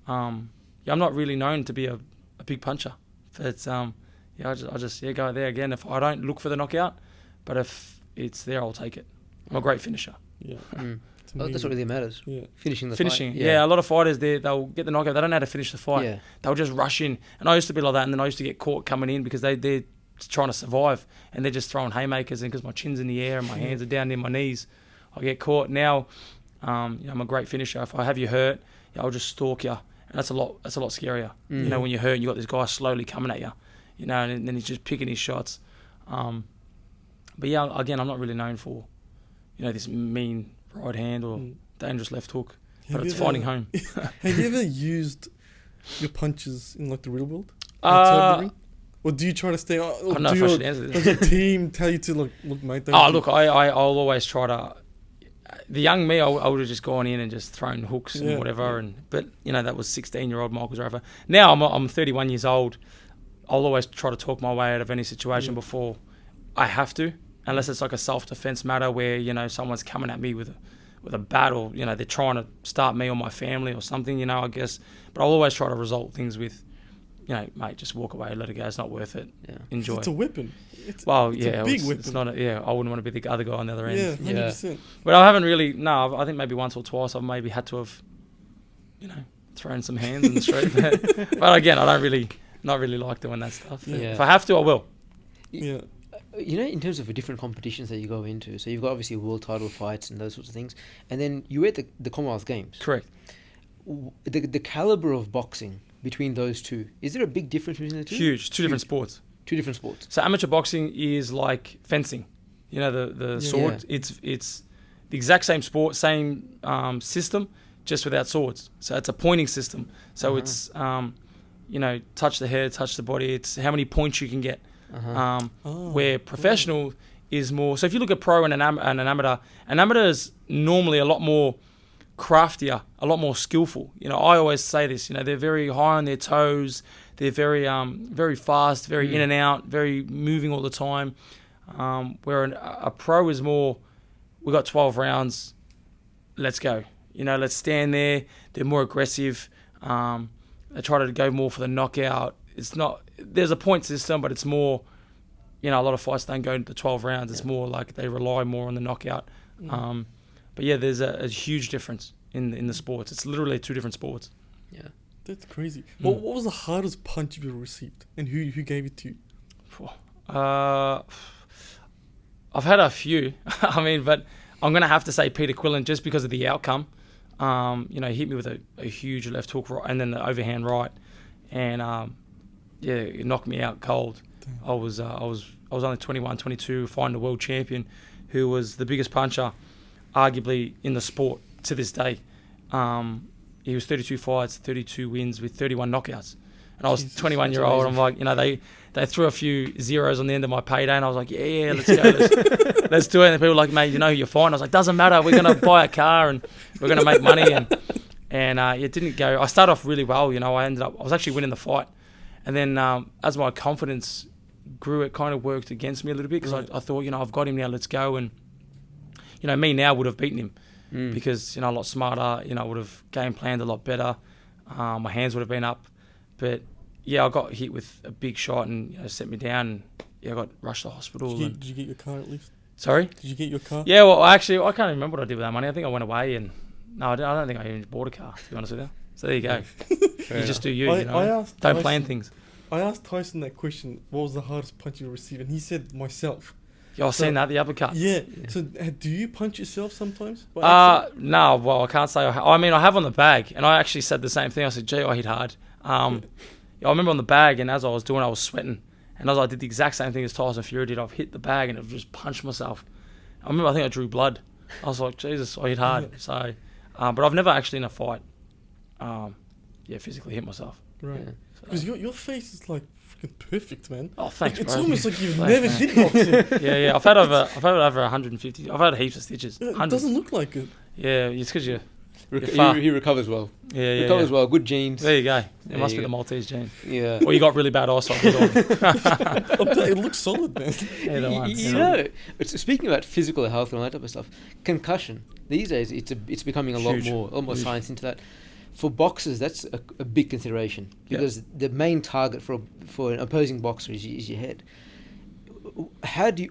I'm not really known to be a big puncher. But I just go there again. If I don't look for the knockout, but if it's there, I'll take it. I'm a great finisher. Yeah. It's That's what amazing. really matters. Yeah. Finishing the Finishing, fight. yeah. A lot of fighters, they'll get the knockout. They don't know how to finish the fight. Yeah. They'll just rush in. And I used to be like that, and then I used to get caught coming in because they're trying to survive, and they're just throwing haymakers in because my chin's in the air and my hands are down near my knees. I get caught. Now, I'm a great finisher. If I have you hurt, I'll just stalk you, and that's a lot scarier. When you're hurt and you got this guy slowly coming at you, and then he's just picking his shots. But yeah, again, I'm not really known for, this mean right hand or dangerous left hook, but it's finding home. Have you ever used your punches in like the real world? Outside the ring? Or do you try to stay? I don't know if I should answer Does this. the team tell you to look, mate? don't Oh, do- look, I'll always try to. The young me, I would have just gone in and just thrown hooks and whatever, but that was 16-year-old Michael Zerafa. Now I'm 31 years old. I'll always try to talk my way out of any situation before I have to, unless it's like a self-defense matter where someone's coming at me with a bat, or they're trying to start me or my family or something. I guess, but I'll always try to resolve things with you know, mate, just walk away, let it go. It's not worth it. Yeah. Enjoy. It's a weapon. It's Well, it's yeah, a big it's weapon. not. I wouldn't want to be the other guy on the other end. Yeah, 100%. But I haven't really. No, I think maybe once or twice I've maybe had to have, you know, thrown some hands in the street. But again, I don't not really like doing that stuff. Yeah. If I have to, I will. Yeah. You know, in terms of the different competitions that you go into, so you've got obviously world title fights and those sorts of things, and then you were at the Commonwealth Games. Correct. The caliber of boxing between those two, is there a big difference between the two? Huge. Two different sports. Two different sports. So amateur boxing is like fencing. You know, the sword. Yeah. It's the exact same sport, same system, just without swords. So it's a pointing system. So it's you know, touch the head, touch the body. It's how many points you can get. Where professional is more. So if you look at pro and an amateur is normally a lot more craftier, a lot more skillful. You know, I always say this. You know, they're very high on their toes. They're very very fast, very in and out, very moving all the time. Where a pro is more, we got 12 rounds, let's go. You know, let's stand there. They're more aggressive. They try to go more for the knockout. It's not, there's a point system, but it's more, you know, a lot of fights don't go into the 12 rounds. It's more like they rely more on the knockout. But yeah, there's a huge difference in the sports. It's literally two different sports. Yeah. That's crazy. What was the hardest punch you've ever received? And who gave it to you? I've had a few. I mean, but I'm going to have to say Peter Quillen just because of the outcome. You know, he hit me with a huge left hook right, and then the overhand right. And yeah, it knocked me out cold. Damn. I was only 21, 22, fighting a world champion who was the biggest puncher, arguably, in the sport to this day. He was 32 fights, 32 wins with 31 knockouts. And I was 21-year-old. I'm like, you know, they threw a few zeros on the end of my payday, and I was like, yeah, let's go, let's do it. And people were like, mate, you know who you're fighting? I was like, doesn't matter. We're gonna buy a car and we're gonna make money. And it didn't go. I started off really well. You know, I was actually winning the fight, and then as my confidence grew, it kind of worked against me a little bit because I thought, you know, I've got him now. Let's go. And you know, me now would have beaten him because, you know, a lot smarter. You know, I would have game planned a lot better. My hands would have been up. But yeah, I got hit with a big shot and, you know, set me down. And yeah, I got rushed to hospital. Did you get your car at least? Sorry? Did you get your car? Yeah, well, actually, I can't remember what I did with that money. I think I went away and I don't think I even bought a car, to be honest with you. So there you go. You just do you know. Don't plan things. I asked Tyson that question, what was the hardest punch you received? And he said, myself. Yeah, I was saying that, the uppercut. Yeah. So do you punch yourself sometimes? No, well, I can't say I mean, I have on the bag, and I actually said the same thing. I said, gee, I hit hard. I remember on the bag, and as I was doing, I was sweating. And as I did the exact same thing as Tyson Fury did, I've hit the bag and I've just punched myself. I remember, I think I drew blood. I was like, Jesus, I hit hard. So, but I've never actually in a fight, physically hit myself. Right. Because your face is like freaking perfect, man. Oh, thanks, it's bro. almost like you've never did boxing. Yeah. I've had over 150. I've had heaps of stitches. It doesn't look like it. Yeah, it's because you're he recovers well. Yeah. Recovers well. Good genes. There you go. It must be the Maltese gene. Yeah. Or you got really bad eyesight. It looks solid, man. Yeah, you know, speaking about physical health and all that type of stuff, concussion these days it's becoming a lot more science into that. For boxers, that's a big consideration because the main target for an opposing boxer is your head.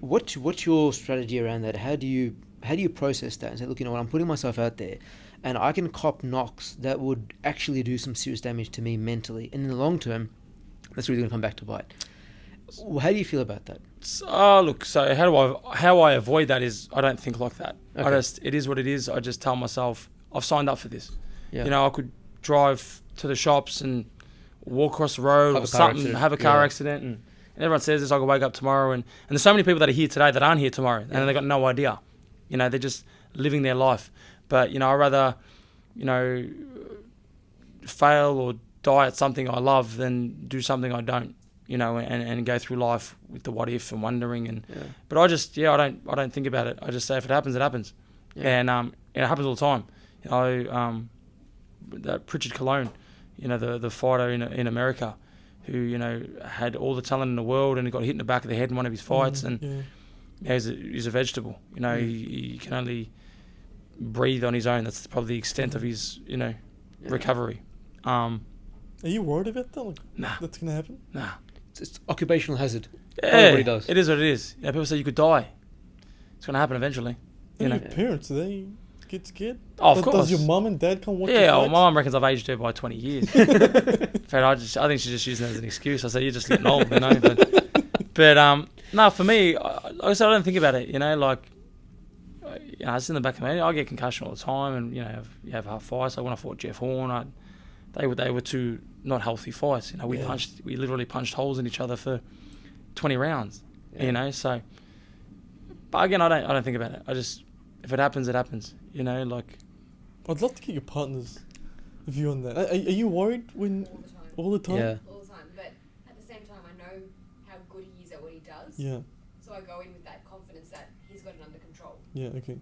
What's your strategy around that? How do you process that and say, look, you know what, I'm putting myself out there, and I can cop knocks that would actually do some serious damage to me mentally, and in the long term, that's really going to come back to bite. How do you feel about that? Look, so how I avoid that is I don't think like that. Okay. It is what it is. I just tell myself I've signed up for this. Yeah. You know, I could drive to the shops and walk across the road or something, have a car accident, and everyone says this. I could wake up tomorrow, and there's so many people that are here today that aren't here tomorrow, and they got no idea. You know, they're just living their life. But you know, I'd rather, you know, fail or die at something I love than do something I don't. You know, and go through life with the what if and wondering but I just I don't think about it. I just say if it happens, it happens, and it happens all the time. You know, that Pritchard Colon, you know, the fighter in America, who, you know, had all the talent in the world and he got hit in the back of the head in one of his fights, he's a vegetable. You know, he can only breathe on his own. That's probably the extent of his, you know, recovery. Are you worried about that? Like, Nah. that's gonna happen? Nah. It's occupational hazard. Yeah, Everybody does. it is what it is. Yeah, people say you could die. It's gonna happen eventually. You And know. your parents, do they get scared? Oh, of course. Does your mum and dad come watch your Yeah, well, fights? my mum reckons I've aged her by 20 years. In fact, I think she's just using it as an excuse. I said, you're just getting old, you know. But no, for me, like I said, I don't think about it, you know. Like, you know, it's in the back of my head. I get concussion all the time, and you know, you have hard fights. Like when I fought Jeff Horn, they were two not healthy fights. You know, we literally punched holes in each other for 20 rounds. Yeah. You know, so. But again, I don't think about it. I just, if it happens, it happens. You know, like. I'd love to get your partner's view on that. Are you worried when all the time? Yeah. All the time, but at the same time, I know how good he is at what he does. Yeah. So I go in with that confidence that he's got it under control. Yeah. Okay.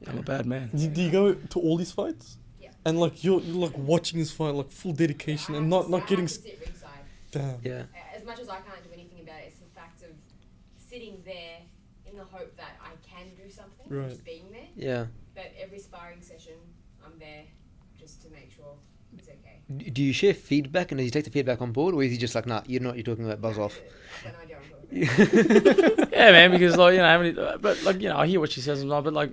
I'm a bad man. Do you go to all these fights? Yeah. And like you're like watching his fight, like full dedication, and not getting. I have to sit ringside. Damn. Yeah. As much as I can't do anything about it, it's the fact of sitting there in the hope that I can do something, Right. just being there. Yeah. But every sparring session, I'm there just to make sure it's okay. Do you share feedback, and does he take the feedback on board, or is he just like, nah, you know what you're talking about, buzz off? I've got no idea what I'm talking about. Yeah, man, because like, you know, but like, you know, I hear what she says and all, but like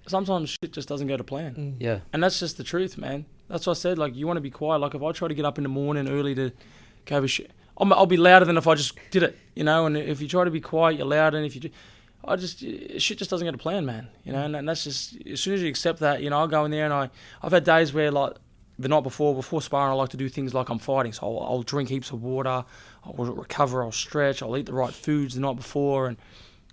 sometimes shit just doesn't go to plan. Mm. Yeah. And that's just the truth, man. That's what I said. Like, you want to be quiet. Like, if I try to get up in the morning early to go over shit, I'll be louder than if I just did it, you know. And if you try to be quiet, you're louder. And if you do, shit just doesn't go to plan, man. You know, and that's just, as soon as you accept that, you know, I'll go in there and I've had days where, like, the night before sparring, I like to do things like I'm fighting. So I'll drink heaps of water, I'll recover, I'll stretch, I'll eat the right foods the night before. And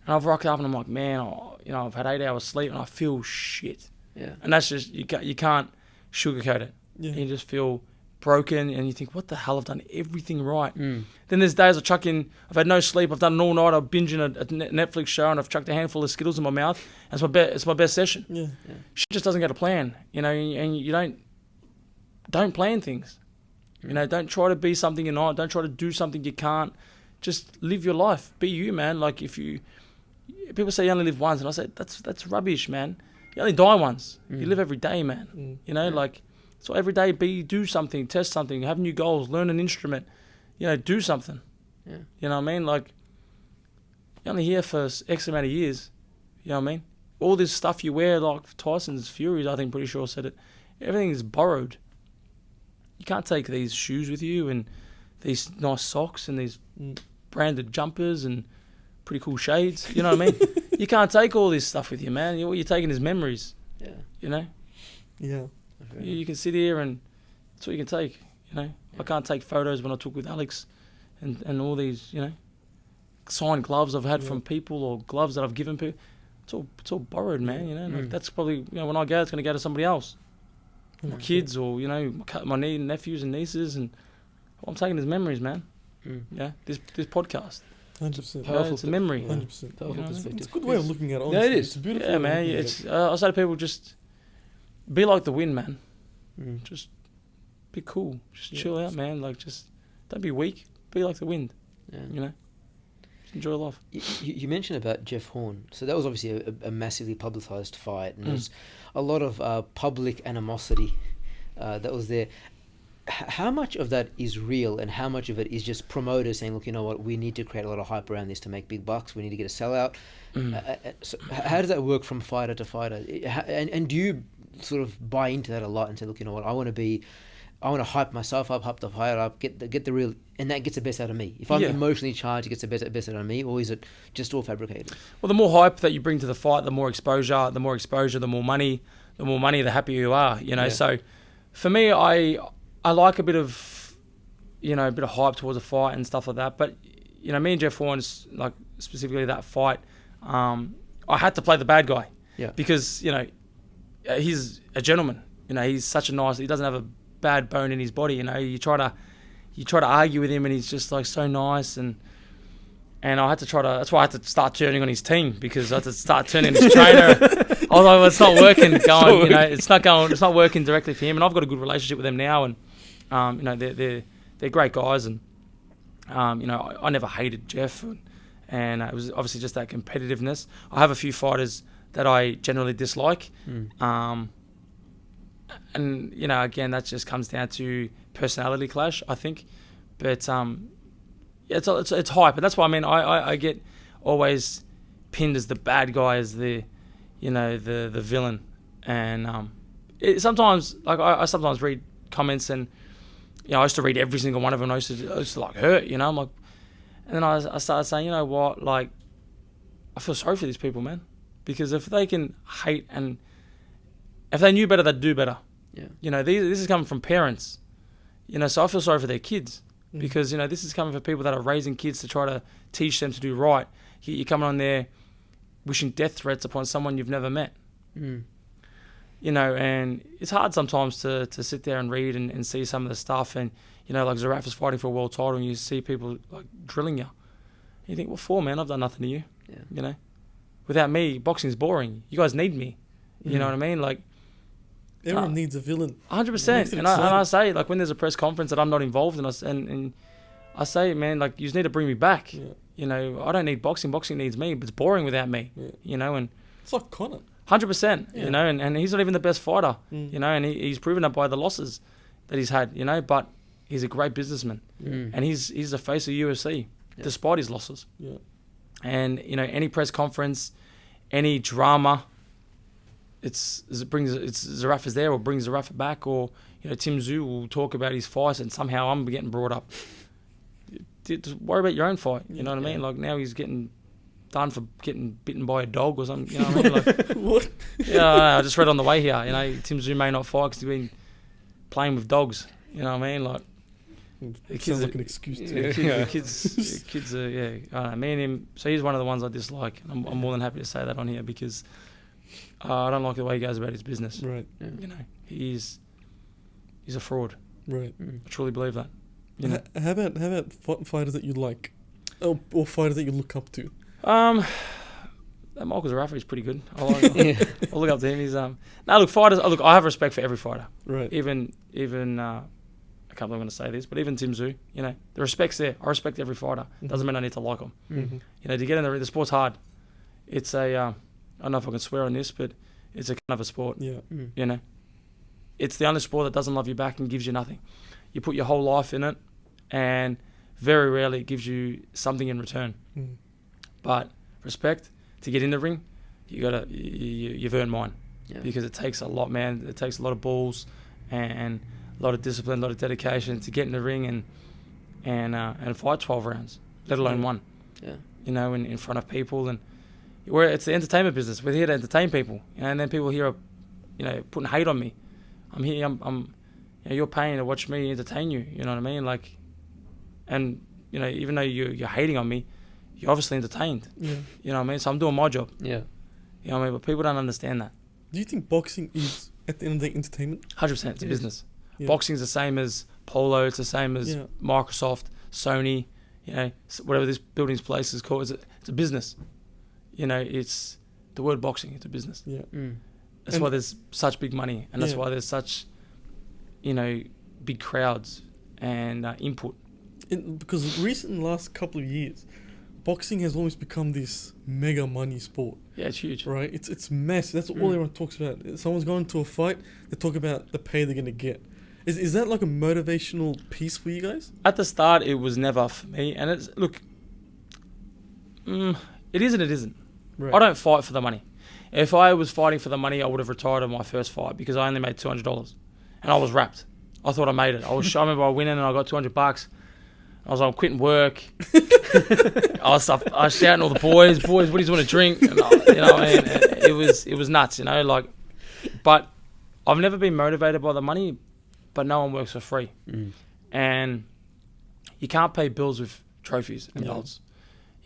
I've rocked up and I'm like, man, you know, I've had 8 hours sleep and I feel shit. Yeah. And that's just, you can't sugarcoat it. Yeah. You just feel broken and you think, what the hell, I've done everything right. Mm. Then there's days I've had no sleep, I've done it all night, I'm binging a Netflix show and I've chucked a handful of Skittles in my mouth. And it's my best session. Yeah. Shit just doesn't go to plan, you know, and you don't plan things. You know, don't try to be something you're not, don't try to do something you can't. Just live your life. Be you, man. Like, people say you only live once, and I say that's rubbish, man. You only die once. You live every day, man. You know, like, so every day do something, test something, have new goals, learn an instrument, you know, do something. Yeah. You know what I mean? Like, you're only here for X amount of years. You know what I mean? All this stuff you wear, like Tyson's Furies, I think pretty sure said it, everything is borrowed. You can't take these shoes with you and these nice socks and these branded jumpers and pretty cool shades. You know what I mean? You can't take all this stuff with you, man. What you're taking is memories. Yeah. You know? Yeah. You can sit here and that's what you can take. You know? I can't take photos when I took with Alex and all these, you know, signed gloves I've had from people or gloves that I've given people. It's all borrowed, man. You know? Like, that's probably, you know, when I go, it's going to go to somebody else. My kids or, you know, my nephews and nieces, and what I'm taking is memories, man. Yeah, this podcast. 100%. You know, it's a memory. 100%. Powerful perspective. It's a good way of looking at it. Yeah, Honestly. it is. It's a beautiful. Yeah, way of man. looking at It's it. I say to people, just be like the wind, man. Mm. Just be cool. Just chill out, man. Like, just don't be weak. Be like the wind. Yeah. You know, just enjoy life. You mentioned about Jeff Horn. So that was obviously a massively publicised fight, and there's a lot of public animosity that was there. How much of that is real, and how much of it is just promoters saying, look, you know what, we need to create a lot of hype around this to make big bucks, we need to get a sellout? So how does that work from fighter to fighter? And do you sort of buy into that a lot and say, look, you know what, I want to hype myself up, hype the fighter up, get the real, and that gets the best out of me. If I'm emotionally charged, it gets the best out of me, or is it just all fabricated? Well, the more hype that you bring to the fight, the more exposure, the more money, the happier you are. You know, so for me, I like a bit of hype towards a fight and stuff like that. But, you know, me and Jeff Horn, like specifically that fight, I had to play the bad guy. Yeah. Because, you know, he's a gentleman. You know, he's such he doesn't have a bad bone in his body. You know, you try to argue with him and he's just like so nice, and I had to that's why I had to start turning on his team, because I had to start turning his trainer. Although it's not working, it's not working directly for him, and I've got a good relationship with them now, and you know, they're great guys, and you know, I never hated Jeff, and it was obviously just that competitiveness. I have a few fighters that I generally dislike, and again, that just comes down to personality clash, I think. But it's hype, and that's why I get always pinned as the bad guy, as the the villain, and sometimes I sometimes read comments, and I used to read every single one of them. I used to like hurt, I'm like, and then I started saying, you know what, like, I feel sorry for these people, man, because if they can hate, and if they knew better, they'd do better. Yeah. This is coming from parents, so I feel sorry for their kids, because this is coming from people that are raising kids to try to teach them to do right. You're coming on there wishing death threats upon someone you've never met. And it's hard sometimes to sit there and read and see some of the stuff, and like Zerafa's fighting for a world title, and you see people like drilling you. You think, what for, man? I've done nothing to you. Yeah. Without me, boxing's boring. You guys need me. You know what I mean? Like, everyone needs a villain. 100%. And I say, like, when there's a press conference that I'm not involved in, and I say, man, like, you just need to bring me back. I don't need boxing. Boxing needs me, but it's boring without me. And it's like Conor. 100%. And he's not even the best fighter. And he's proven that by the losses that he's had. But he's a great businessman, and he's the face of UFC despite his losses. And any press conference, any drama, it's Zerafa's there, or brings Zerafa back, or TIM TSZYU will talk about his fights, and somehow I'm getting brought up. Just worry about your own fight. You know what I mean? Like, now he's getting done for getting bitten by a dog or something. You know what I mean? Like, What? I just read on the way here. TIM TSZYU may not fight because he's been playing with dogs. You know what I mean? Like, the Sounds like an excuse to the kids are, I don't know, me and him. So he's one of the ones I dislike. I'm more than happy to say that on here, because I don't like the way he goes about his business. Right. He's a fraud. Right. I truly believe that. How about fighters that you like, or fighters that you look up to? Michael Zerafa is pretty good. I look up to him. He's fighters. I have respect for every fighter. Right. Even I can't believe I'm going to say this, but even TIM TSZYU, the respect's there. I respect every fighter. Doesn't mean I need to like them. To get in the sport's hard. It's I don't know if I can swear on this, but it's a kind of a sport. It's the only sport that doesn't love you back and gives you nothing. You put your whole life in it, and very rarely it gives you something in return. But respect, to get in the ring, you've earned mine, because it takes a lot, man. It takes a lot of balls and a lot of discipline, a lot of dedication to get in the ring and fight 12 rounds, let alone one. In front of people, and it's the entertainment business. We're here to entertain people, and then people here are, putting hate on me. I'm here. I'm you're paying to watch me entertain you. You know what I mean? Like, and even though you're hating on me, you're obviously entertained. You know what I mean? So I'm doing my job. You know what I mean? But people don't understand that. Do you think boxing is, at the end of the day, entertainment? 100%. It's a business. Boxing's the same as polo. It's the same as Microsoft, Sony. Whatever this building's place is called. It's a business. It's the word boxing. It's a business. That's why there's such big money, and that's why there's such, big crowds and input. Because last couple of years, boxing has almost become this mega money sport. Yeah, it's huge. Right? It's massive. That's all everyone talks about. If someone's going to a fight, they talk about the pay they're going to get. Is that like a motivational piece for you guys? At the start, it was never for me. And it is and it isn't. Right. I don't fight for the money. If I was fighting for the money, I would have retired on my first fight, because I only made $200. And I was wrapped. I thought I made it. I remember I went in and I got $200. I was like, I'm quitting work. I was shouting all the boys, what do you want to drink? And it was nuts, but I've never been motivated by the money, but no one works for free. And you can't pay bills with trophies and belts.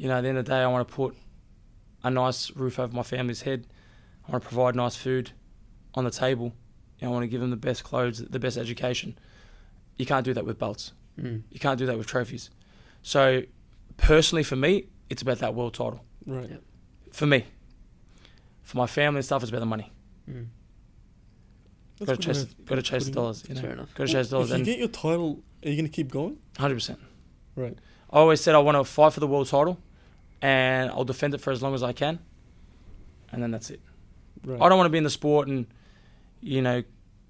At the end of the day, I want to put a nice roof over my family's head. I want to provide nice food on the table. I want to give them the best clothes, the best education. You can't do that with belts. You can't do that with trophies. So, personally, for me, it's about that world title. Right. For me. For my family and stuff, it's about the money. Got to chase the dollars. Fair enough. Got to chase the dollars. If you get your title, are you going to keep going? 100%. Right. I always said I want to fight for the world title, and I'll defend it for as long as I can, and then that's it. Right. I don't want to be in the sport and,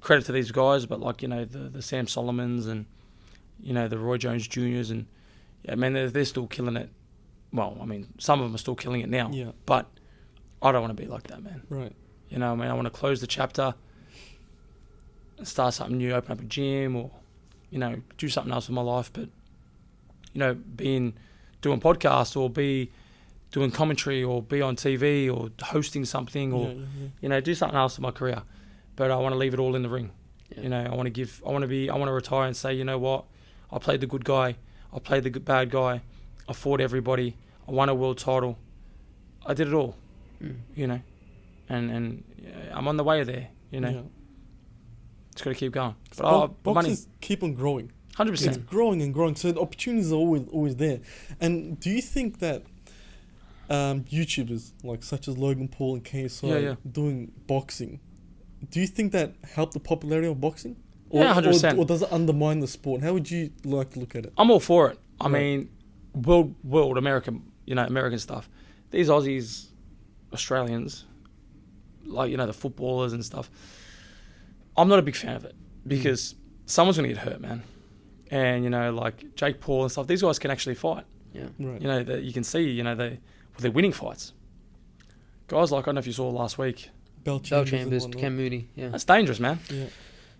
credit to these guys, but like, you know, the Sam Solomons and, you know, the Roy Jones Juniors, and yeah, man, they're still killing it. Well, I mean, some of them are still killing it now. Yeah. But I don't want to be like that, man. Right. You know, I mean, I want to close the chapter and start something new, open up a gym, or, you know, do something else with my life. But, you know, doing podcasts, or be doing commentary, or be on TV, or hosting something, or, you know, do something else in my career. But I want to leave it all in the ring. Yeah. You know, I want to retire and say, you know what, I played the good guy, I played the bad guy, I fought everybody, I won a world title, I did it all, you know, and I'm on the way there, you know. Yeah. It's got to keep going. But boxes keep on growing. 100%. It's growing and growing, so the opportunities are always there. And do you think that YouTubers like such as Logan Paul and KSI doing boxing, do you think that helped the popularity of boxing? Or, 100%. Or does it undermine the sport? How would you like to look at it? I'm all for it. I mean, world American, you know, American stuff. These Aussies, Australians, like, you know, the footballers and stuff, I'm not a big fan of it, because someone's going to get hurt, man. And, you know, like Jake Paul and stuff, these guys can actually fight. Yeah. Right. You know, you can see, you know, they're winning fights. Guys like, I don't know if you saw last week, Bell Chambers, Cam Mooney. Yeah. That's dangerous, man. Yeah.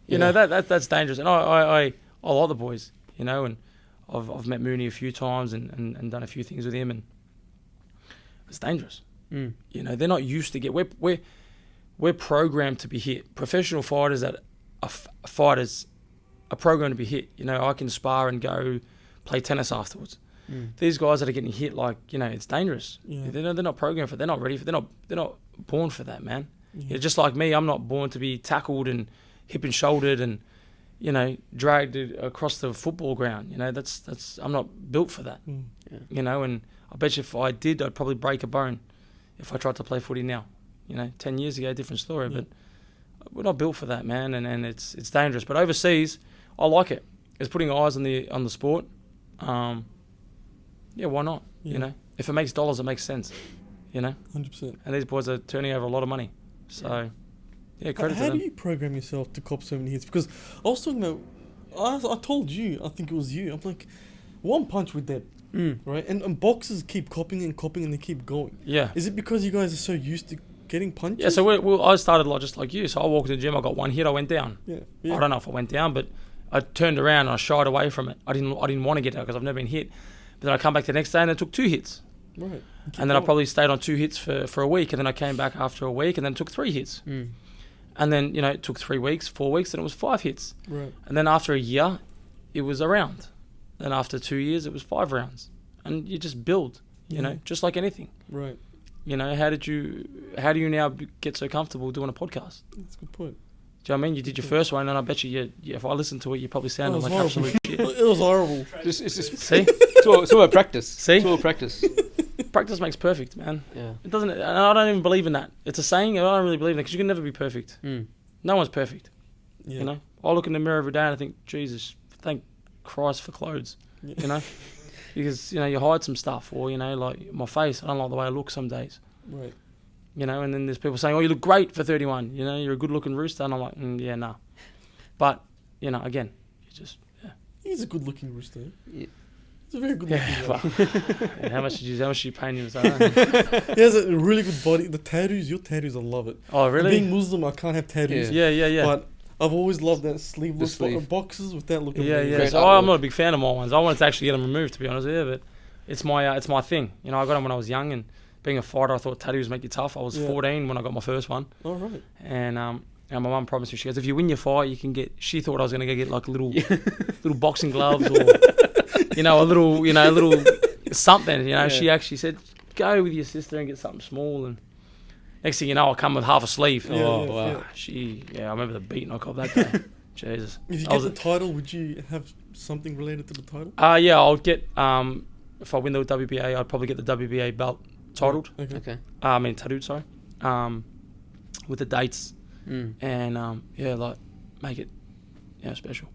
You know, that's dangerous. And I like the boys, you know, and I've met Mooney a few times and done a few things with him, and it's dangerous. You know, they're not used to we're programmed to be hit. Professional fighters fighters are programmed to be hit. You know, I can spar and go play tennis afterwards. These guys that are getting hit, like, you know, it's dangerous. Yeah. They're not programmed for it. They're not ready for it. They're not born for that, man. Yeah. Just like me, I'm not born to be tackled and hip and shouldered and, you know, dragged across the football ground. You know, that's I'm not built for that. Yeah. You know, and I bet you if I did, I'd probably break a bone if I tried to play footy now. You know, 10 years ago, different story, but we're not built for that, man, and it's dangerous. But overseas, I like it. It's putting eyes on the sport. Yeah, why not? Yeah. You know, if it makes dollars, it makes sense. You know, 100%. and these boys are turning over a lot of money. So, yeah, credit to them. How do you program yourself to cop so many hits? Because I was talking about, I told you, I think it was you. I'm like, one punch we're dead, right? And boxers keep copying and they keep going. Yeah. Is it because you guys are so used to getting punches? Yeah. So I started just like you. So I walked in the gym. I got one hit. I went down. Yeah. I don't know if I went down, but I turned around and I shied away from it. I didn't want to get out because I've never been hit. But then I come back the next day and I took 2 hits. Right. And then I probably stayed on 2 hits for a week, and then I came back after a week and then took 3 hits. And then, you know, it took 3 weeks, 4 weeks, and it was 5 hits. Right. And then after a year, it was a round. Then after 2 years, it was 5 rounds. And you just build, you know, just like anything. Right. You know, how do you now get so comfortable doing a podcast? That's a good point. Do you know what I mean? You did your first one, and I bet you if I listened to it, you probably sounded like absolute shit. It was horrible. It's just See? It's all practice. See? It's all practice. Practice makes perfect, man. Yeah. It doesn't, and I don't even believe in that. It's a saying, and I don't really believe in it because you can never be perfect. No one's perfect. Yeah. You know, I look in the mirror every day and I think, Jesus, thank Christ for clothes. Yeah. You know, because, you know, you hide some stuff, or, you know, like my face, I don't like the way I look some days. Right. You know, and then there's people saying, oh, you look great for 31. You know, you're a good looking rooster. And I'm like, yeah, nah. But, you know, again, you just, He's a good looking rooster. Yeah. He's a very good looking guy. How much did you pay him? He has a really good body. Your tattoos, I love it. Oh, really? Being Muslim, I can't have tattoos. Yeah. But I've always loved that sleeveless sleeve. boxes with that looking. Yeah. So I'm not a big fan of my ones. I wanted to actually get them removed, to be honest with you, but it's my thing. You know, I got them when I was young, and being a fighter, I thought tattoos make you tough. I was 14 when I got my first one. Oh, right. And my mum promised me, she goes, if you win your fight, you can get. She thought I was going to go get like little boxing gloves, or a little something. You know, she actually said, go with your sister and get something small. And next thing you know, I come with half a sleeve. Yeah, wow. I remember the beating I got that day. Jesus. If you get the title, would you have something related to the title? Yeah, I'll get. If I win the WBA, I'd probably get the WBA belt titled. Okay. Tattooed, sorry. With the dates. And like make it special.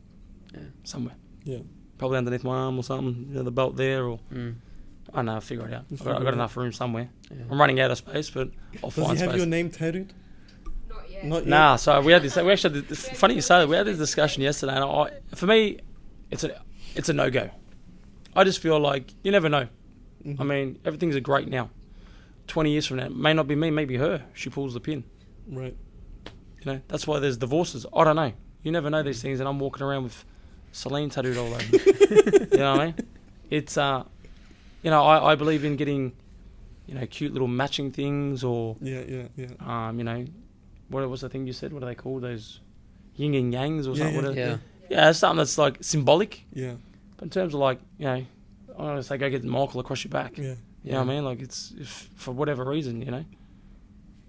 Yeah. Somewhere. Yeah. Probably underneath my arm or something. The belt there, or I don't know. I'll figure it out. I got enough room somewhere. Yeah. I'm running out of space, but I'll Does find he have space. your name tattooed? Not Yeah. Not yet. Nah, so we had this. We actually had this, funny you say that. We had this discussion yesterday, and for me, it's a no go. I just feel like you never know. Mhm. I mean, everything's great now. 20 years from now, it may not be me, maybe her. She pulls the pin. Right. You know, that's why there's divorces. I don't know. You never know these things, and I'm walking around with Celine tattooed all over me. You know what I mean? It's you know, I believe in getting, you know, cute little matching things, or Yeah. you know, what was the thing you said? What are they called? Those yin and yangs or Yeah, something? yeah. Yeah. It's something that's like symbolic. Yeah. But in terms of like, you know, I don't want to say go get Michael across your back. Yeah. You know what I mean? Like it's for whatever reason, you know.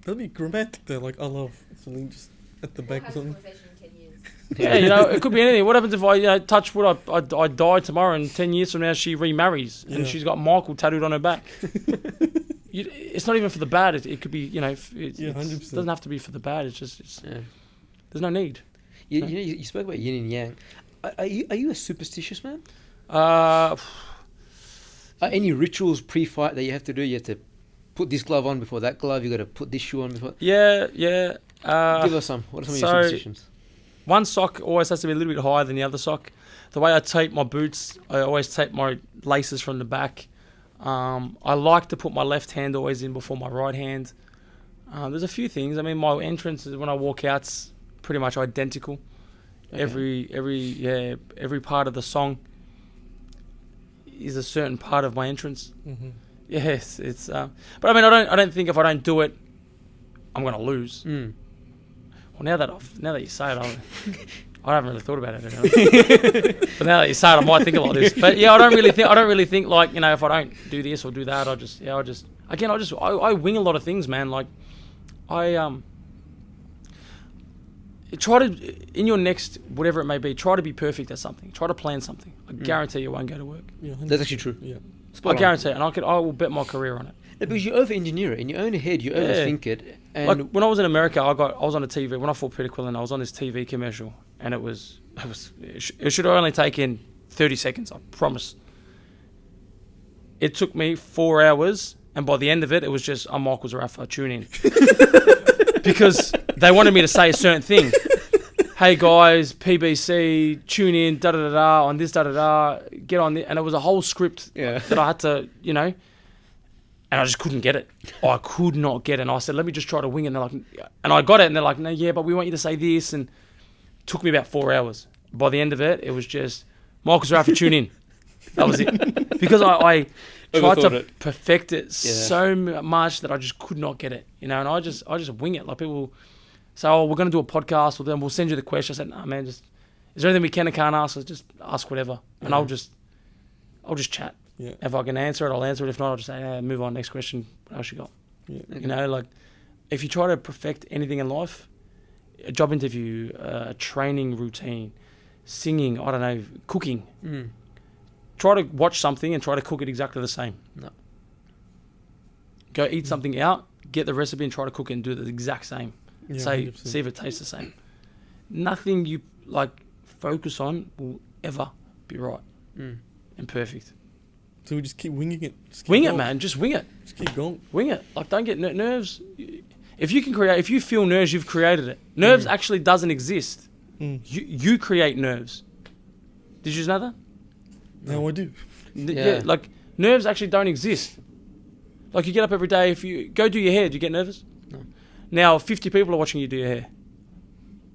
That'd be romantic though. Like I love Celine just at the We'll back or have this something. conversation in 10 years. Yeah, you know, it could be anything. What happens if I, you know, touch wood, I die tomorrow, and 10 years from now she remarries and Yeah. she's got Michael tattooed on her back? It's not even for the bad. It could be, you know, it 100%. doesn't have to be for the bad. It's just, Yeah. there's no need. You know, you spoke about yin and yang. Are you a superstitious man? Uh, Are any rituals pre-fight that you have to do? You have to put this glove on before that glove. You got to put this shoe on before. yeah. Give us some. What are some of your so- superstitions? One sock always has to be a little bit higher than the other sock. The way I tape my boots, I always tape my laces from the back. I like to put my left hand always in before my right hand. There's a few things. I mean, my entrance is when I walk out's pretty much identical. Okay. Every part of the song is a certain part of my entrance. Mm-hmm. Yes, it's. But I mean, I don't think if I don't do it, I'm gonna lose. Mm. Well, now that you say it, I haven't really thought about it. But now that you say it, I might think about this. But yeah, I don't really think like, you know, if I don't do this or do that, I wing a lot of things, man. Like I try to, in your next whatever it may be, try to be perfect at something. Try to plan something. I guarantee you won't go to work. Yeah. That's actually true. Yeah. Spot I on. guarantee it, and I will bet my career on it. No, because you over-engineer it in your own head. You overthink it. And Like when I was in America, I was on a TV when I fought Peter Quillen. I was on this TV commercial, and it should have only taken 30 seconds. I promise. It took me 4 hours, and by the end of it, it was just I'm Michael Zerafa. Tune in, because they wanted me to say a certain thing. Hey guys, PBC, tune in, da da da da on this, da da da. Get on this, and it was a whole script that I had to, you know. And I just couldn't get it. I could not get it. And I said, let me just try to wing it. And they're like, and I got it. And they're like, no, yeah, but we want you to say this. And it took me about 4 hours. By the end of it, it was just, Michael Zerafa, tune in. That was it. Because I tried to perfect it so much that I just could not get it. You know, and I just wing it. Like people say, oh, we're going to do a podcast. Well, then we'll send you the question. I said, no, man, is there anything we can and can't ask? Let's just ask whatever. And I'll just chat. Yeah. If I can answer it, I'll answer it. If not, I'll just say, move on, next question. What else you got? Yeah. You know, like, if you try to perfect anything in life, a job interview, a training routine, singing, I don't know, cooking, try to watch something and try to cook it exactly the same. No. Go eat something out, get the recipe and try to cook it and do the exact same. Yeah, Say, 100%. see if it tastes the same. Nothing you, like, focus on will ever be right and perfect. So we just keep winging it. Just keep Wing it, going. man. Just wing it. Just keep going. Wing it. Like, don't get nerves. If you feel nerves, you've created it. Nerves actually doesn't exist. Mm. You create nerves. Did you know that? Now I do. Yeah. Like, nerves actually don't exist. Like, you get up every day. If you go do your hair, do you get nervous? No. Now, 50 people are watching you do your hair.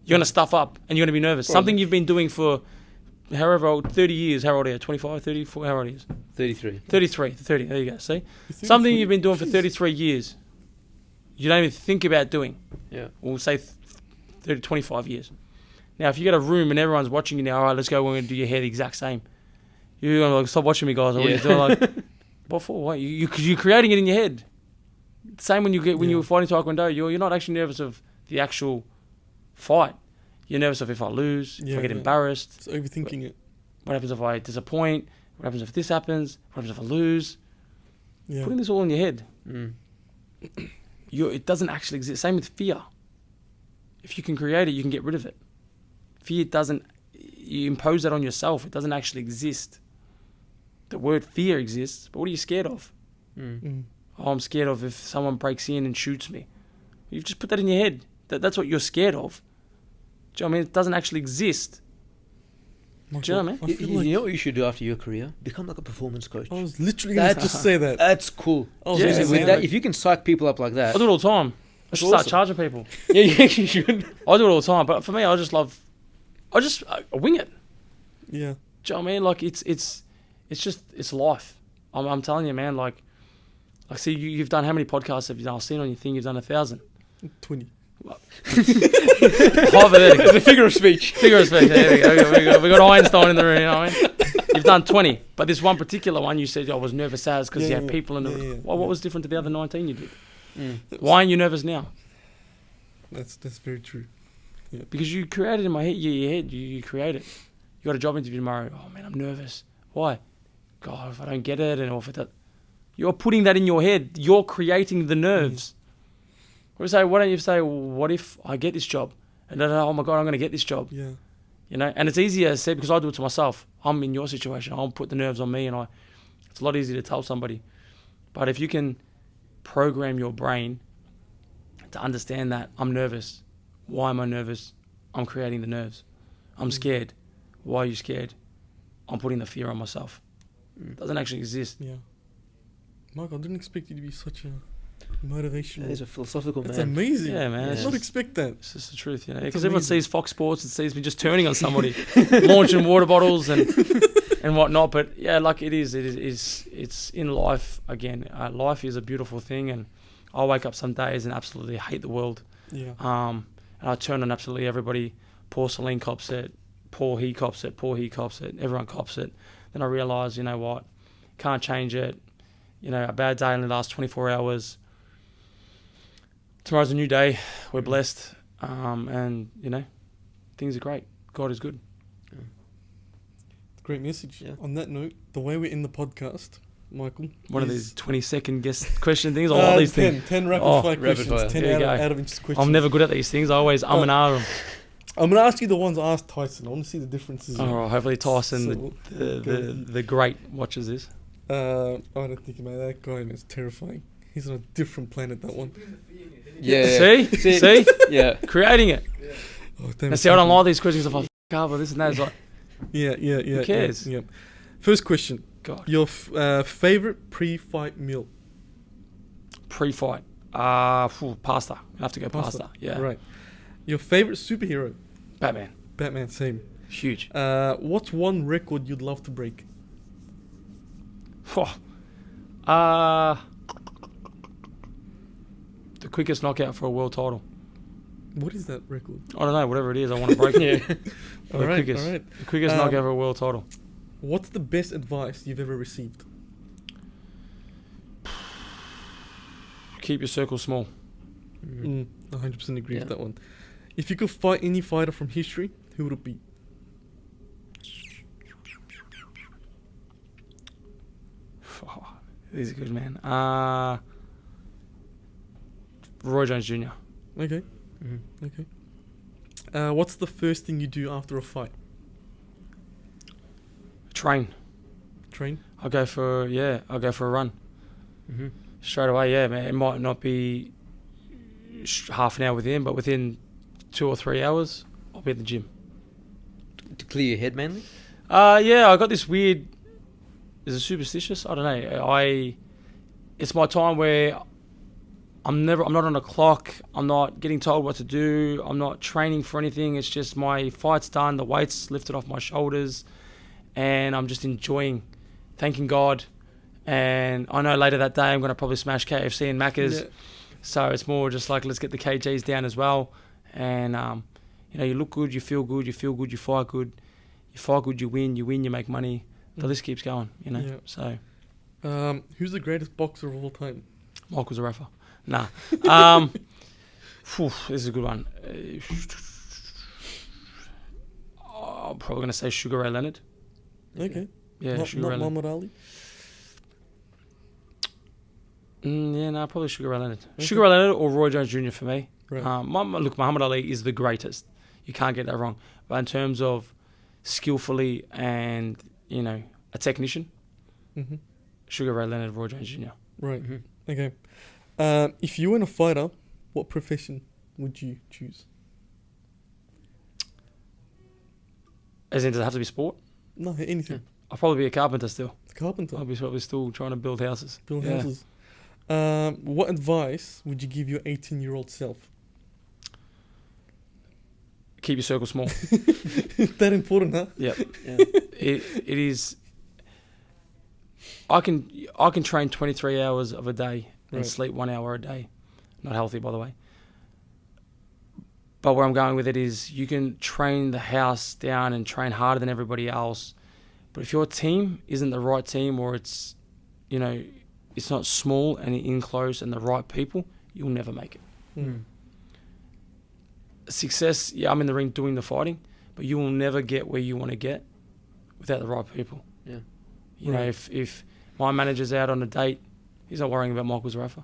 You're going to stuff up and you're going to be nervous. Probably. Something you've been doing for however old, 30 years. How old are you? 25, 34? How old are you? 33. 33. 30. There you go. See? Something you've been doing for 33 years. You don't even think about doing. Yeah. We'll say 30, 25 years. Now, if you get a room and everyone's watching you now, all right, let's go. We're going to do your hair the exact same. You're going to like, stop watching me, guys. What are you doing? Like, what for? What? You're creating it in your head. Same when you were fighting Taekwondo. You're not actually nervous of the actual fight. You're nervous of if I lose, if I get embarrassed. It's overthinking it. What happens if I disappoint? What happens if this happens? What happens if I lose? Yeah. Putting this all in your head. Mm. It doesn't actually exist. Same with fear. If you can create it, you can get rid of it. Fear doesn't, you impose that on yourself. It doesn't actually exist. The word fear exists, but what are you scared of? Mm. Mm. Oh, I'm scared of if someone breaks in and shoots me. You've just put that in your head. That's what you're scared of. Do you know what I mean? It doesn't actually exist. Do you know what I mean? You know what you should do after your career? Become like a performance coach. I was literally going to just say that. That's cool. Oh, Yeah, Seriously, man. with that, if you can psych people up like that, I do it all the time. I should awesome. start charging people. yeah, you should. I do it all the time. But for me, I wing it. Yeah. Do you know what I mean? Like it's life. I'm telling you, man. Like see, you've done how many podcasts have you done? I've seen on your thing you've done 1,000. 20. Hypothetical. It's a figure of speech. Figure of speech. There we got Einstein in the room. You know what I mean? You've done 20, but this one particular one you said I was nervous as because you had people in the. Yeah. What was different to the other 19 you did? Mm. Why aren't you nervous now? That's very true. Because you created in my head. Your head. You create it. You got a job interview tomorrow. Oh man, I'm nervous. Why? God, if I don't get it, or if it, you're putting that in your head. You're creating the nerves. Why don't you say, what if I get this job? And then, oh my God, I'm going to get this job. Yeah. You know, and it's easier said because I do it to myself. I'm in your situation. I'll put the nerves on me, and it's a lot easier to tell somebody. But if you can program your brain to understand that I'm nervous. Why am I nervous? I'm creating the nerves. I'm scared. Why are you scared? I'm putting the fear on myself. It doesn't actually exist. Yeah. Michael, I didn't expect you to be such a motivational. That is a philosophical That's man. amazing. Yeah, man. I It's did not just- expect that. It's just the truth, you know. It's Because everyone amazing. sees Fox Sports and sees me just turning on somebody, launching water bottles and whatnot. But yeah, like it's in life again. Life is a beautiful thing, and I wake up some days and absolutely hate the world. Yeah. And I turn on absolutely everybody. Poor Celine cops it. Poor he cops it. Poor he cops it. Everyone cops it. Then I realise, you know what? Can't change it. You know, a bad day only lasts 24 hours. Tomorrow's a new day. We're blessed. And, you know, things are great. God is good. Great message. Yeah. On that note, the way we end the podcast, Michael. One of is- these 20-second guess question things. I love these 10, things. 10 rapid Oh, fire rapid questions. fire. 10 There you out go. of interest questions. I'm never good at these things. I always and ah them. I'm going to ask you the ones I asked Tyson. I want to see the differences. All right, hopefully Tyson, So, the great, watches this. I don't think about that guy, and it's terrifying. He's on a different planet, that one. Yeah. See? Yeah. Creating it. Oh, damn, Now, it's see, I don't happening. like these questions if I cover this and that. It's like, Yeah. Who cares? Yeah. First question. God, Your favorite pre-fight meal? pre-fight. Pasta. I have to go pasta. Yeah. Right. Your favorite superhero? Batman. Batman, same. Huge. What's one record you'd love to break? The quickest knockout for a world title. What is that record? I don't know. Whatever it is, I want to break it. All The right, quickest. all right. The quickest Um, knockout for a world title. What's the best advice you've ever received? Keep your circle small. 100% agree Yeah. with that one. If you could fight any fighter from history, who would it be? These are good, man. Roy Jones Jr. Okay. Mm-hmm. Okay. What's the first thing you do after a fight? Train. Train? I'll go for a run. Mm-hmm. Straight away, yeah, man. It might not be half an hour within, but within 2 or 3 hours, I'll be at the gym. To clear your head mainly? Yeah, I got this weird. Is it superstitious? I don't know. It's my time where I'm not on a clock. I'm not getting told what to do. I'm not training for anything. It's just my fight's done. The weight's lifted off my shoulders, and I'm just enjoying, thanking God. And I know later that day I'm going to probably smash KFC and Macca's. Yeah. So it's more just like, let's get the kgs down as well. And, you know, you look good, you feel good, you fight good. You fight good, you win, you make money. The list keeps going, you know. Yeah. So, Who's the greatest boxer of all time? Michael Zerafa. Nah. This is a good one. I'm probably going to say Sugar Ray Leonard. Okay. Yeah, not Sugar Ray Leonard. Muhammad Ali? Probably Sugar Ray Leonard. Okay. Sugar Ray Leonard or Roy Jones Jr. for me. Right. Look, Muhammad Ali is the greatest. You can't get that wrong. But in terms of skillfully and, you know, a technician, Mm-hmm. Sugar Ray Leonard, Roy Jones Jr. Right. Mm-hmm. Okay. If you weren't a fighter, what profession would you choose? As in, does it have to be sport? No, anything. I'll probably be a carpenter still. Carpenter. I'll be probably still trying to build houses. Build Yeah. houses. What advice would you give your 18-year-old self? Keep your circle small. That important, huh? Yeah. Yeah. It is. I can train 23 hours of a day and Right. sleep 1 hour a day. Not healthy, by the way. But where I'm going with it is you can train the house down and train harder than everybody else. But if your team isn't the right team, or it's, you know, it's not small and in close and the right people, you'll never make it. Mm. Success, yeah, I'm in the ring doing the fighting, but you will never get where you want to get without the right people. Yeah. You know, if my manager's out on a date, he's not worrying about Michael Zerafa.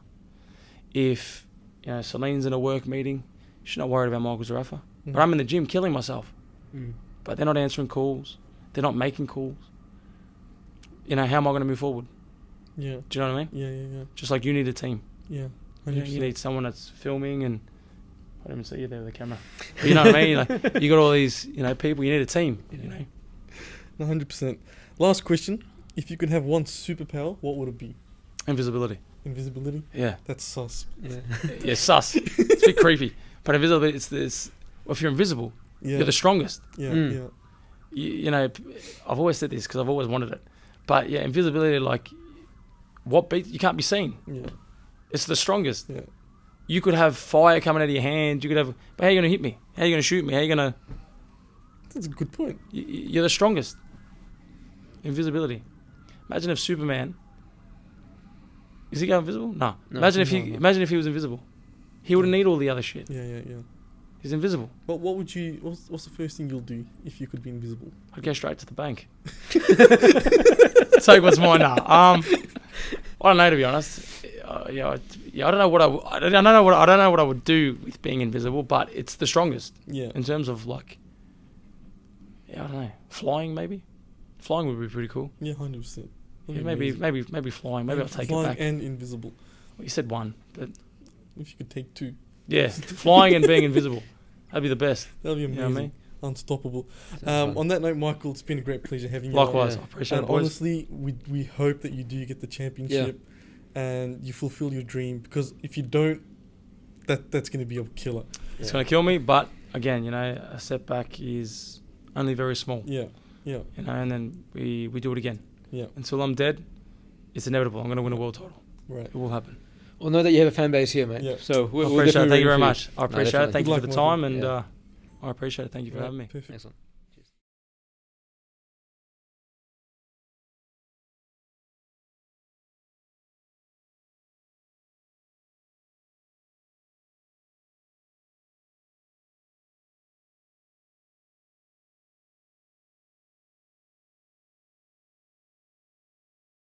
If, you know, Celine's in a work meeting, she's not worried about Michael Zerafa. Mm. But I'm in the gym killing myself. Mm. But they're not answering calls. They're not making calls. You know, how am I going to move forward? Yeah. Do you know what I mean? Yeah. Just like you need a team. Yeah. You know, 100%. you need someone that's filming and... I didn't even see you there with the camera. But you know what I mean? Like, you got all these, you know, people. You need a team, you know. 100%. Last question. If you could have one superpower, what would it be? Invisibility. Invisibility? Yeah. That's sus. Yeah. Yeah, sus. It's a bit creepy. But invisibility, it's this... Well, if you're invisible, Yeah. you're the strongest. Yeah, Mm. yeah. You know, I've always said this because I've always wanted it. But yeah, invisibility, like, what beats... You can't be seen. Yeah. It's the strongest. Yeah. You could have fire coming out of your hand. You could have... But how are you going to hit me? How are you going to shoot me? How are you going to... That's a good point. You're the strongest. Invisibility. Imagine if Superman... Is he going invisible? No. No. Imagine if No, he no. imagine if he was invisible. He wouldn't need all the other shit. Yeah. He's invisible. But what would you... What's the first thing you'll do if you could be invisible? I'd go straight to the bank. Take what's mine now. I don't know, to be honest. I don't know what I don't know what I would do with being invisible, but it's the strongest Yeah. in terms of, like, yeah, I don't know, flying maybe. Flying would be pretty cool. Yeah, 100%. Yeah, maybe flying. Maybe I'll take flying it back. and invisible. Well, you said one, but If you could take two, yeah, flying and being invisible, that'd be the best. that'd be You amazing. know what I mean? Unstoppable. Sounds fun. On that note, Michael, it's been a great pleasure having you. on. Likewise, Yeah. I appreciate it, And boys. honestly, we hope that you do get the championship and you fulfill your dream, because if you don't, that's going to be a killer. It's gonna kill me, but again, you know, a setback is only very small. Yeah. You know, and then we do it again. Yeah. Until I'm dead, it's inevitable. I'm gonna win a world title. Right. It will happen. Well, know that you have a fan base here, mate. Yeah. So I we're appreciate it. definitely Thank you very rooting for much. I appreciate it. definitely. Thank Good you for luck, the time, Michael. and Yeah. I appreciate it. Thank you for Right, having me. Perfect. Excellent.